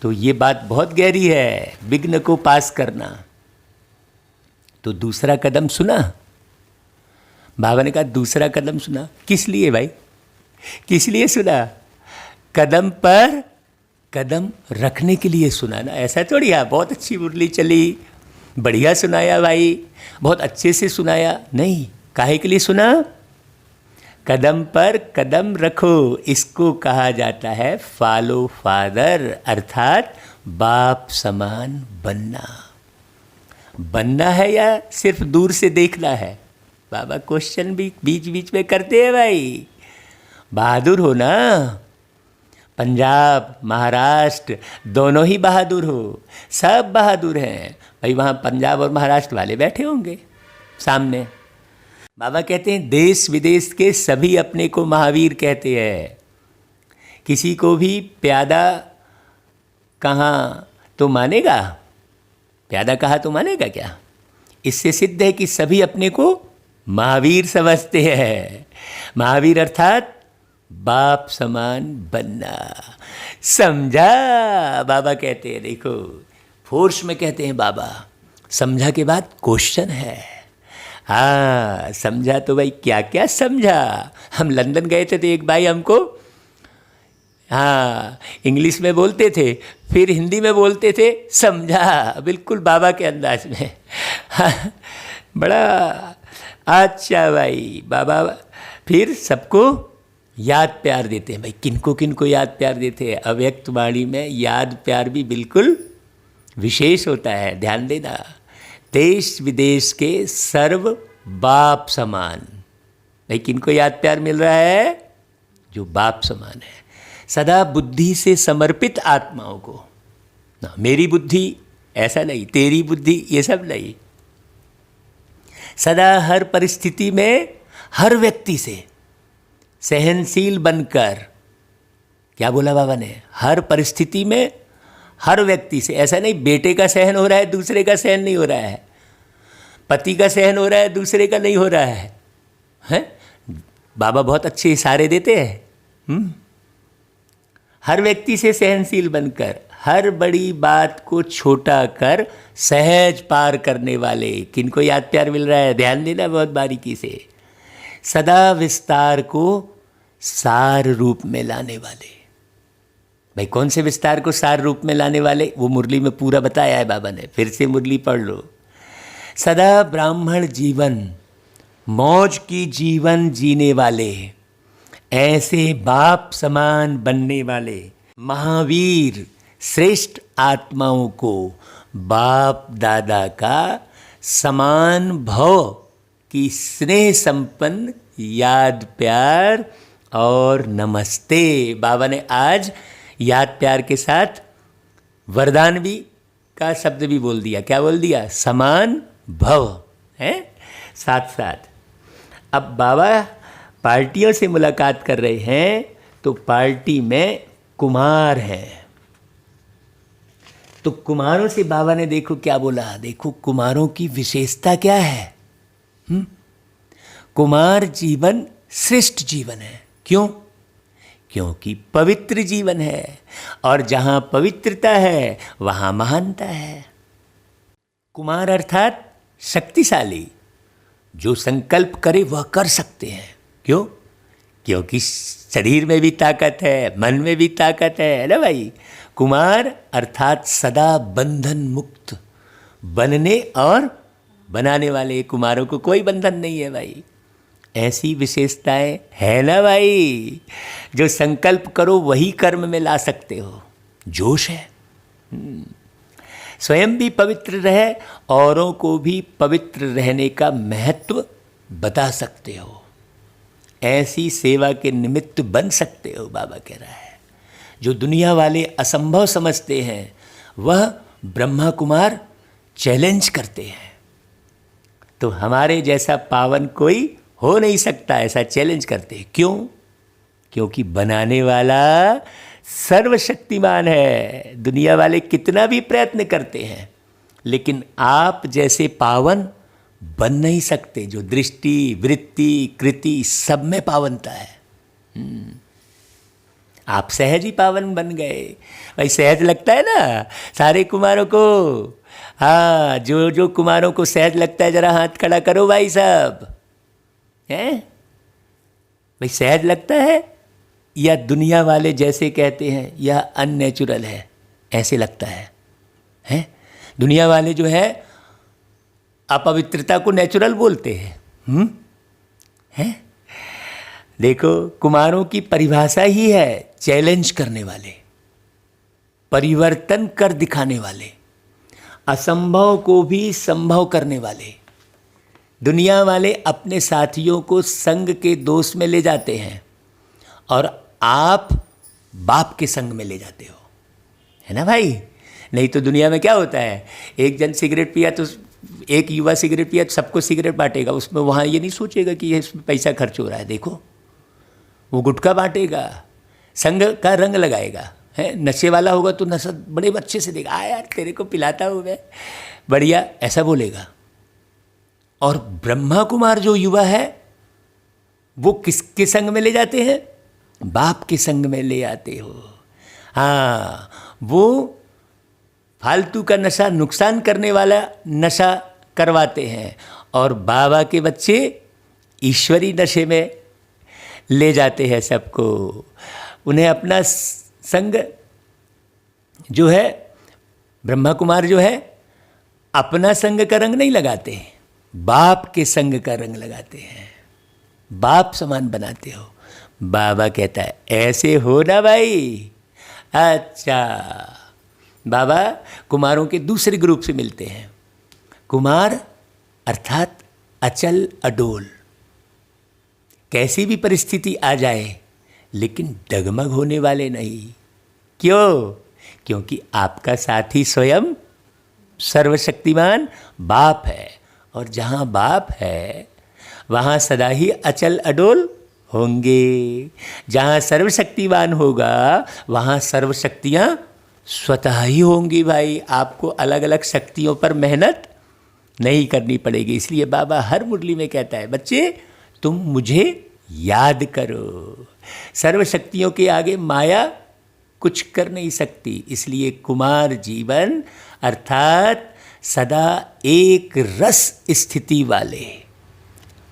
तो ये बात बहुत गहरी है, विघ्न को पास करना। तो दूसरा कदम सुना, बाबा ने कहा दूसरा कदम सुना। किस लिए भाई? किस लिए सुना? कदम पर कदम रखने के लिए सुना ना। ऐसा थोड़ी है बहुत अच्छी मुरली चली, बढ़िया सुनाया भाई, बहुत अच्छे से सुनाया, नहीं। काहे के लिए सुना? कदम पर कदम रखो, इसको कहा जाता है फॉलो फादर, अर्थात बाप समान बनना। बनना है या सिर्फ दूर से देखना है? बाबा क्वेश्चन भी बीच बीच में करते हैं भाई। बहादुर हो ना, पंजाब महाराष्ट्र दोनों ही बहादुर हो, सब बहादुर हैं भाई। वहाँ पंजाब और महाराष्ट्र वाले बैठे होंगे सामने। बाबा कहते हैं देश विदेश के सभी अपने को महावीर कहते हैं। किसी को भी प्यादा कहा तो मानेगा? प्यादा कहा तो मानेगा क्या? इससे सिद्ध है कि सभी अपने को महावीर समझते हैं। महावीर अर्थात बाप समान बनना। समझा? बाबा कहते हैं, देखो फोर्स में कहते हैं बाबा, समझा के बाद क्वेश्चन है। हाँ, समझा तो भाई क्या क्या समझा। हम लंदन गए थे तो एक भाई हमको हाँ इंग्लिश में बोलते थे, फिर हिंदी में बोलते थे, समझा बिल्कुल बाबा के अंदाज में। हाँ, बड़ा अच्छा भाई। बाबा फिर सबको याद प्यार देते हैं भाई। किनको याद प्यार देते हैं? अव्यक्त वाणी में याद प्यार भी बिल्कुल विशेष होता है, ध्यान देना। देश विदेश के सर्व बाप समान। भाई किनको याद प्यार मिल रहा है? जो बाप समान है। सदा बुद्धि से समर्पित आत्माओं को ना, मेरी बुद्धि ऐसा नहीं, तेरी बुद्धि ये सब नहीं। सदा हर परिस्थिति में हर व्यक्ति से सहनशील बनकर, क्या बोला बाबा ने? हर परिस्थिति में हर व्यक्ति से। ऐसा नहीं बेटे का सहन हो रहा है दूसरे का सहन नहीं हो रहा है, पति का सहन हो रहा है, दूसरे का नहीं हो रहा है, हैं? बाबा बहुत अच्छे इशारे देते हैं। हर व्यक्ति से सहनशील बनकर, हर बड़ी बात को छोटा कर सहज पार करने वाले, किनको याद प्यार मिल रहा है, ध्यान देना बहुत बारीकी से। सदा विस्तार को सार रूप में लाने वाले। भाई कौन से विस्तार को सार रूप में लाने वाले, वो मुरली में पूरा बताया है बाबा ने, फिर से मुरली पढ़ लो। सदा ब्राह्मण जीवन, मौज की जीवन जीने वाले, ऐसे बाप समान बनने वाले महावीर श्रेष्ठ आत्माओं को बाप दादा का समान भव की स्नेह संपन्न याद प्यार और नमस्ते। बाबा ने आज याद प्यार के साथ वरदान भी का शब्द भी बोल दिया। क्या बोल दिया? समान भव है साथ साथ। अब बाबा पार्टियों से मुलाकात कर रहे हैं, तो पार्टी में कुमार हैं, तो कुमारों से बाबा ने देखो क्या बोला। देखो कुमारों की विशेषता क्या है। कुमार जीवन श्रेष्ठ जीवन है। क्यों? क्योंकि पवित्र जीवन है, और जहाँ पवित्रता है वहाँ महानता है। कुमार अर्थात शक्तिशाली, जो संकल्प करे वह कर सकते हैं। क्यों? क्योंकि शरीर में भी ताकत है, मन में भी ताकत है ना भाई। कुमार अर्थात सदा बंधन मुक्त, बनने और बनाने वाले। कुमारों को कोई बंधन नहीं है भाई। ऐसी विशेषताएं है ना भाई, जो संकल्प करो वही कर्म में ला सकते हो। जोश है। स्वयं भी पवित्र रहे, औरों को भी पवित्र रहने का महत्व बता सकते हो। ऐसी सेवा के निमित्त बन सकते हो, बाबा कह रहा है। जो दुनिया वाले असंभव समझते हैं, वह ब्रह्मा कुमार चैलेंज करते हैं। तो हमारे जैसा पावन कोई हो नहीं सकता, ऐसा चैलेंज करते हैं। क्यों? क्योंकि बनाने वाला सर्वशक्तिमान है। दुनिया वाले कितना भी प्रयत्न करते हैं, लेकिन आप जैसे पावन बन नहीं सकते। जो दृष्टि, वृत्ति, कृति सब में पावनता है। आप सहज ही पावन बन गए भाई। सहज लगता है ना सारे कुमारों को। हाँ, जो जो कुमारों को सहज लगता है जरा हाथ खड़ा करो भाई साहब। हैं भाई, सहज लगता है या दुनिया वाले जैसे कहते हैं या अननेचुरल है, ऐसे लगता है? हैं? दुनिया वाले जो है अपवित्रता को नेचुरल बोलते हैं। हैं? देखो कुमारों की परिभाषा ही है चैलेंज करने वाले, परिवर्तन कर दिखाने वाले, असंभव को भी संभव करने वाले। दुनिया वाले अपने साथियों को संग के दोष में ले जाते हैं, और आप बाप के संग में ले जाते हो, है ना भाई। नहीं तो दुनिया में क्या होता है, एक जन सिगरेट पिया तो एक युवा सिगरेट पिया तो सबको सिगरेट बांटेगा, उसमें वहाँ ये नहीं सोचेगा कि ये इसमें पैसा खर्च हो रहा है। देखो वो गुटखा बांटेगा, संग का रंग लगाएगा, है। नशे वाला होगा तो नशा बड़े अच्छे से देगा, आ यार तेरे को पिलाता हूँ मैं, बढ़िया, ऐसा बोलेगा। और ब्रह्मा कुमार जो युवा है वो किसके संग में ले जाते हैं? बाप के संग में ले आते हो। हाँ, वो फालतू का नशा, नुकसान करने वाला नशा करवाते हैं, और बाबा के बच्चे ईश्वरी नशे में ले जाते हैं सबको। उन्हें अपना संग जो है, ब्रह्मा कुमार जो है अपना संग का रंग नहीं लगाते, बाप के संग का रंग लगाते हैं, बाप समान बनाते हो। बाबा कहता है ऐसे हो ना भाई। अच्छा, बाबा कुमारों के दूसरे ग्रुप से मिलते हैं। कुमार अर्थात अचल अडोल, कैसी भी परिस्थिति आ जाए लेकिन डगमग होने वाले नहीं। क्यों? क्योंकि आपका साथी स्वयं सर्वशक्तिमान बाप है, और जहाँ बाप है वहाँ सदा ही अचल अडोल होंगे। जहाँ सर्वशक्तिमान होगा वहाँ सर्वशक्तियाँ स्वतः ही होंगी भाई। आपको अलग अलग शक्तियों पर मेहनत नहीं करनी पड़ेगी। इसलिए बाबा हर मुरली में कहता है, बच्चे तुम मुझे याद करो। सर्वशक्तियों के आगे माया कुछ कर नहीं सकती। इसलिए कुमार जीवन अर्थात सदा एक रस स्थिति वाले,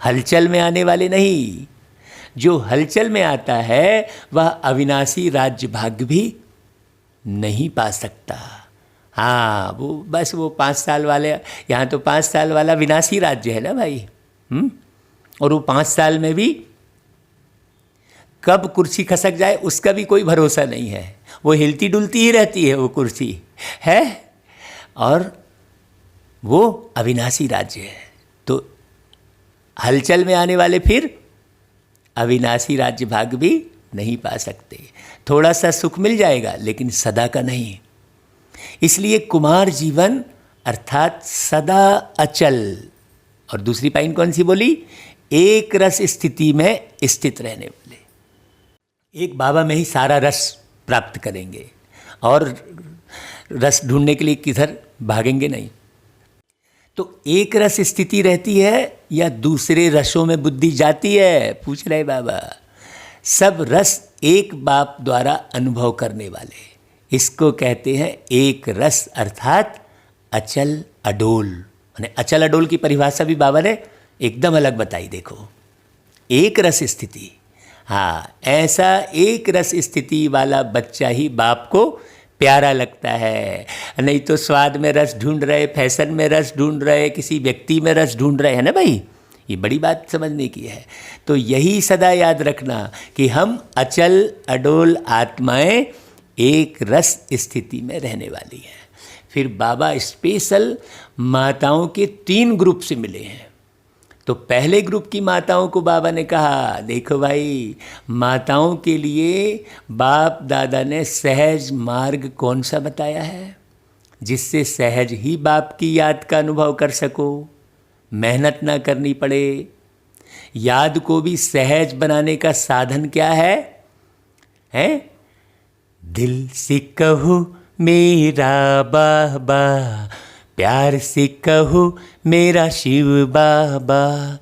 हलचल में आने वाले नहीं। जो हलचल में आता है वह अविनाशी राज्य भाग्य भी नहीं पा सकता। हाँ, वो बस वो 5 साल वाले, यहाँ तो 5 साल वाला विनाशी राज्य है ना भाई। और वो 5 साल में भी कब कुर्सी खसक जाए उसका भी कोई भरोसा नहीं है। वो हिलती डुलती ही रहती है वो कुर्सी है, और वो अविनाशी राज्य है। तो हलचल में आने वाले फिर अविनाशी राज्य भाग भी नहीं पा सकते। थोड़ा सा सुख मिल जाएगा लेकिन सदा का नहीं। इसलिए कुमार जीवन अर्थात सदा अचल। और दूसरी पाइन कौन सी बोली? एक रस स्थिति में स्थित रहने वाले। एक बाबा में ही सारा रस प्राप्त करेंगे और रस ढूंढने के लिए किधर भागेंगे नहीं। तो एक रस स्थिति रहती है या दूसरे रसों में बुद्धि जाती है? पूछ रहे बाबा। सब रस एक बाप द्वारा अनुभव करने वाले, इसको कहते हैं एक रस अर्थात अचल अडोल। माने अचल अडोल की परिभाषा भी बाबा ने एकदम अलग बताई। देखो, एक रस स्थिति, हाँ, ऐसा एक रस स्थिति वाला बच्चा ही बाप को प्यारा लगता है। नहीं तो स्वाद में रस ढूंढ रहे, फैशन में रस ढूंढ रहे, किसी व्यक्ति में रस ढूंढ रहे हैं ना भाई। ये बड़ी बात समझने की है। तो यही सदा याद रखना कि हम अचल अडोल आत्माएं एक रस स्थिति में रहने वाली हैं। फिर बाबा स्पेशल माताओं के 3 ग्रुप से मिले हैं। तो पहले ग्रुप की माताओं को बाबा ने कहा, देखो भाई, माताओं के लिए बाप दादा ने सहज मार्ग कौन सा बताया है, जिससे सहज ही बाप की याद का अनुभव कर सको, मेहनत ना करनी पड़े। याद को भी सहज बनाने का साधन क्या है? दिल से कहो मेरा बाबा, प्यार से कहो मेरा शिव बाबा,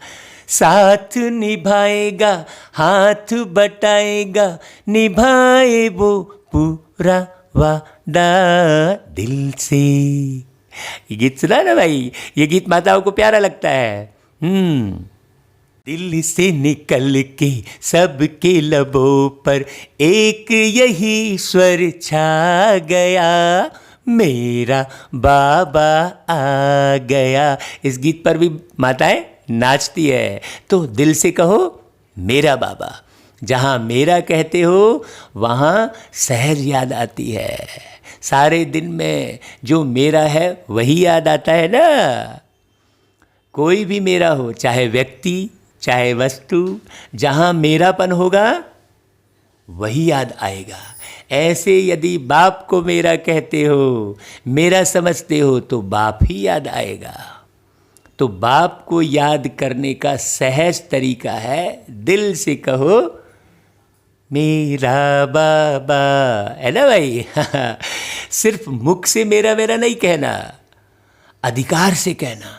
साथ निभाएगा हाथ बटाएगा, निभाए वो पूरा वादा दिल से। ये गीत सुना ना भाई? ये गीत माताओं को प्यारा लगता है। दिल से निकल के सबके लबों पर एक यही स्वर छा गया, मेरा बाबा आ गया। इस गीत पर भी माताएं नाचती है। तो दिल से कहो मेरा बाबा। जहाँ मेरा कहते हो वहाँ सहज याद आती है। सारे दिन में जो मेरा है वही याद आता है ना। कोई भी मेरा हो, चाहे व्यक्ति चाहे वस्तु, जहाँ मेरापन होगा वही याद आएगा। ऐसे यदि बाप को मेरा कहते हो, मेरा समझते हो, तो बाप ही याद आएगा। तो बाप को याद करने का सहज तरीका है दिल से कहो मेरा बाबा, है ना भाई? सिर्फ मुख से मेरा मेरा नहीं कहना, अधिकार से कहना।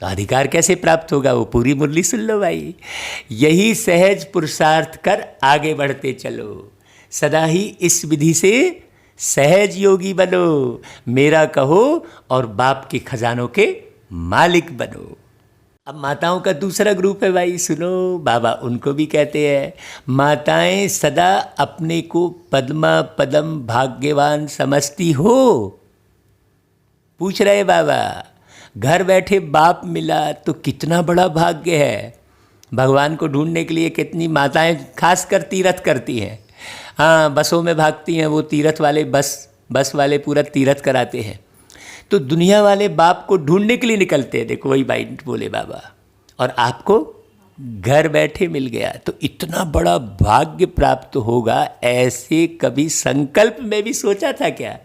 तो अधिकार कैसे प्राप्त होगा? वो पूरी मुरली सुन लो भाई। यही सहज पुरुषार्थ कर आगे बढ़ते चलो। सदा ही इस विधि से सहज योगी बनो। मेरा कहो और बाप के खजानों के मालिक बनो। अब माताओं का दूसरा ग्रुप है भाई, सुनो। बाबा उनको भी कहते हैं, माताएं सदा अपने को पद्मा पदम भाग्यवान समझती हो। पूछ रहे बाबा, घर बैठे बाप मिला तो कितना बड़ा भाग्य है। भगवान को ढूंढने के लिए कितनी माताएं खासकर तीर्थ करती हैं। हाँ, बसों में भागती हैं, वो तीर्थ वाले बस वाले पूरा तीर्थ कराते हैं। तो दुनिया वाले बाप को ढूंढने के लिए निकलते हैं। देखो वही बाइट बोले बाबा, और आपको घर बैठे मिल गया तो इतना बड़ा भाग्य प्राप्त होगा, ऐसे कभी संकल्प में भी सोचा था क्या?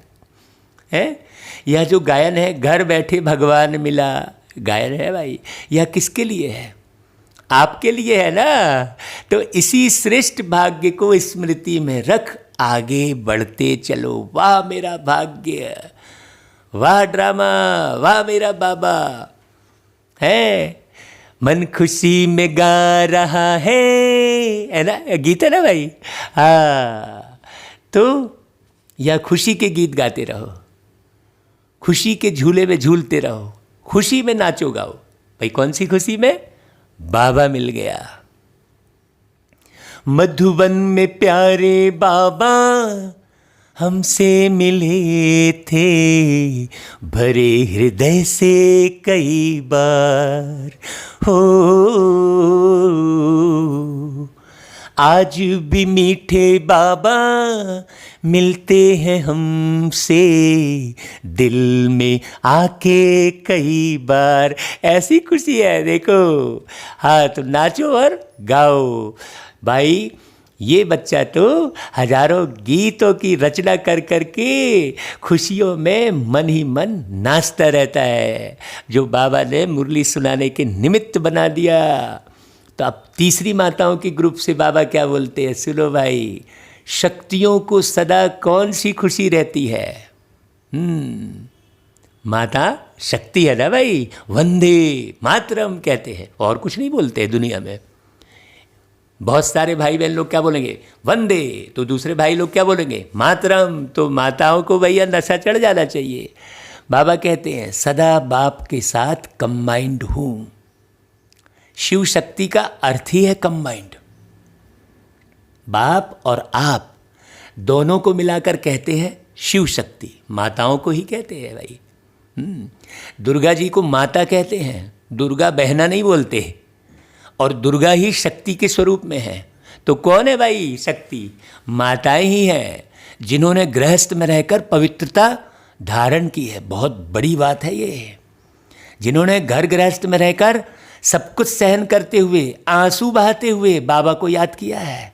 है यह जो गायन है, घर बैठे भगवान मिला, गायन है भाई, यह किसके लिए है? आपके लिए है ना। तो इसी श्रेष्ठ भाग्य को स्मृति में रख आगे बढ़ते चलो। वाह मेरा भाग्य, वाह ड्रामा, वाह मेरा बाबा है, मन खुशी में गा रहा है ना, गीत है ना भाई। हाँ, तो या खुशी के गीत गाते रहो, खुशी के झूले में झूलते रहो, खुशी में नाचो गाओ। भाई कौन सी खुशी में? बाबा मिल गया। मधुबन में प्यारे बाबा हमसे मिले थे, भरे हृदय से कई बार हो, आज भी मीठे बाबा मिलते हैं हमसे, दिल में आके कई बार। ऐसी खुशी है देखो। हाँ, तो नाचो और गाओ भाई। ये बच्चा तो हजारों गीतों की रचना कर करके खुशियों में मन ही मन नाचता रहता है, जो बाबा ने मुरली सुनाने के निमित्त बना दिया। तो अब तीसरी माताओं के ग्रुप से बाबा क्या बोलते हैं, सुनो भाई। शक्तियों को सदा कौन सी खुशी रहती है? माता शक्ति है ना भाई, वंदे मातरम कहते हैं, और कुछ नहीं बोलते हैं दुनिया में। बहुत सारे भाई बहन लोग क्या बोलेंगे, वंदे, तो दूसरे भाई लोग क्या बोलेंगे, मातरम। तो माताओं को भैया नशा चढ़ जाना चाहिए। बाबा कहते हैं सदा बाप के साथ कंबाइंड हूँ। शिव शक्ति का अर्थ ही है कंबाइंड। बाप और आप दोनों को मिलाकर कहते हैं शिव शक्ति। माताओं को ही कहते हैं भाई। दुर्गा जी को माता कहते हैं, दुर्गा बहना नहीं बोलते, और दुर्गा ही शक्ति के स्वरूप में है। तो कौन है भाई शक्ति? माताएं ही हैं, जिन्होंने गृहस्थ में रहकर पवित्रता धारण की है। बहुत बड़ी बात है ये। जिन्होंने घर गृहस्थ में रहकर सब कुछ सहन करते हुए, आंसू बहाते हुए बाबा को याद किया है।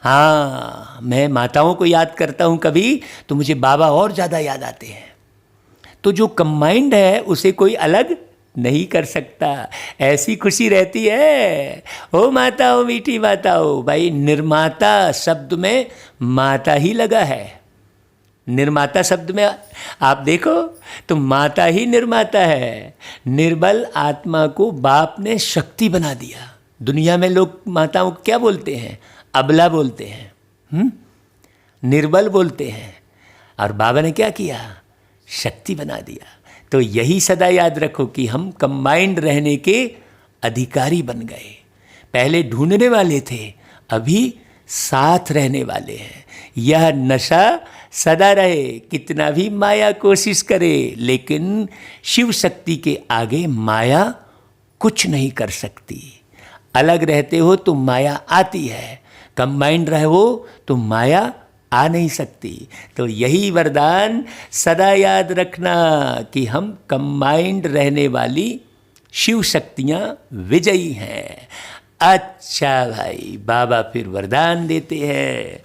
हाँ, मैं माताओं को याद करता हूँ कभी, तो मुझे बाबा और ज़्यादा याद आते हैं। तो जो कंबाइंड है उसे कोई अलग नहीं कर सकता। ऐसी खुशी रहती है। ओ माताओं, मीठी माताओं। भाई निर्माता शब्द में माता ही लगा है। निर्माता शब्द में आप देखो तो माता ही निर्माता है। निर्बल आत्मा को बाप ने शक्ति बना दिया। दुनिया में लोग माताओं को क्या बोलते हैं? अबला बोलते हैं, निर्बल बोलते हैं, और बाबा ने क्या किया? शक्ति बना दिया। तो यही सदा याद रखो कि हम कंबाइंड रहने के अधिकारी बन गए। पहले ढूंढने वाले थे, अभी साथ रहने वाले हैं। यह नशा सदा रहे, कितना भी माया कोशिश करे, लेकिन शिव शक्ति के आगे माया कुछ नहीं कर सकती। अलग रहते हो तो माया आती है, कंबाइंड रहो तो माया आ नहीं सकती। तो यही वरदान सदा याद रखना कि हम कंबाइंड रहने वाली शिव शक्तियाँ विजयी हैं। अच्छा भाई, बाबा फिर वरदान देते हैं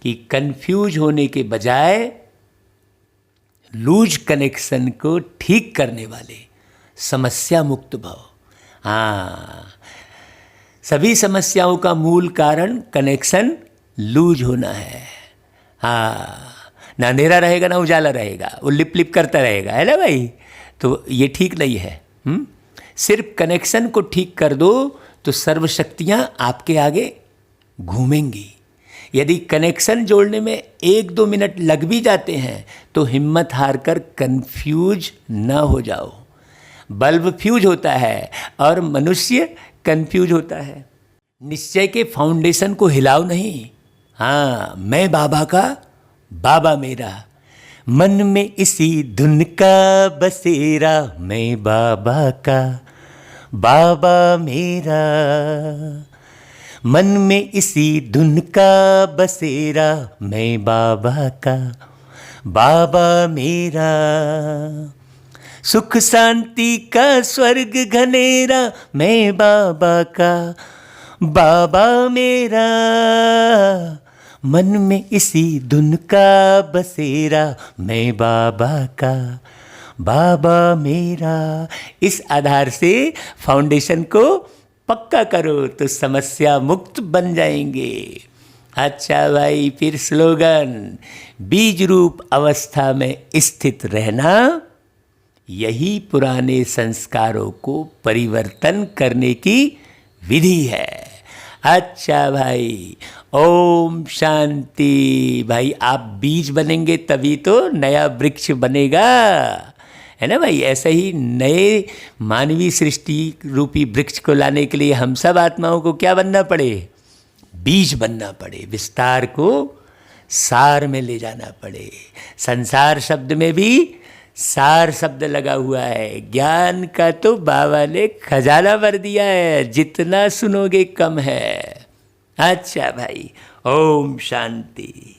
कि कंफ्यूज होने के बजाय लूज कनेक्शन को ठीक करने वाले समस्या मुक्त भव। हाँ, सभी समस्याओं का मूल कारण कनेक्शन लूज होना है। हाँ, ना अंधेरा रहेगा ना उजाला रहेगा, वो लिप लिप करता रहेगा, है ना भाई। तो ये ठीक नहीं है। सिर्फ कनेक्शन को ठीक कर दो तो सर्वशक्तियाँ आपके आगे घूमेंगी। यदि कनेक्शन जोड़ने में 1-2 मिनट लग भी जाते हैं तो हिम्मत हार कर कन्फ्यूज ना हो जाओ। बल्ब फ्यूज होता है और मनुष्य कन्फ्यूज होता है। निश्चय के फाउंडेशन को हिलाओ नहीं। हाँ, मैं बाबा का, बाबा मेरा, मन में इसी धुन का बसेरा, मैं बाबा का, बाबा मेरा, मन में इसी धुन का बसेरा, मैं बाबा का, बाबा मेरा, सुख शांति का स्वर्ग घनेरा, मैं बाबा का, बाबा मेरा, मन में इसी धुन का बसेरा, मैं बाबा का, बाबा मेरा। इस आधार से फाउंडेशन को पक्का करो तो समस्या मुक्त बन जाएंगे। अच्छा भाई, फिर स्लोगन, बीज रूप अवस्था में स्थित रहना यही पुराने संस्कारों को परिवर्तन करने की विधि है। अच्छा भाई, ओम शांति। भाई आप बीज बनेंगे तभी तो नया वृक्ष बनेगा, है ना भाई। ऐसा ही नए मानवीय सृष्टि रूपी वृक्ष को लाने के लिए हम सब आत्माओं को क्या बनना पड़े? बीज बनना पड़े, विस्तार को सार में ले जाना पड़े। संसार शब्द में भी सार शब्द लगा हुआ है। ज्ञान का तो बाबा ने खजाना भर दिया है, जितना सुनोगे कम है। अच्छा भाई, ओम शांति।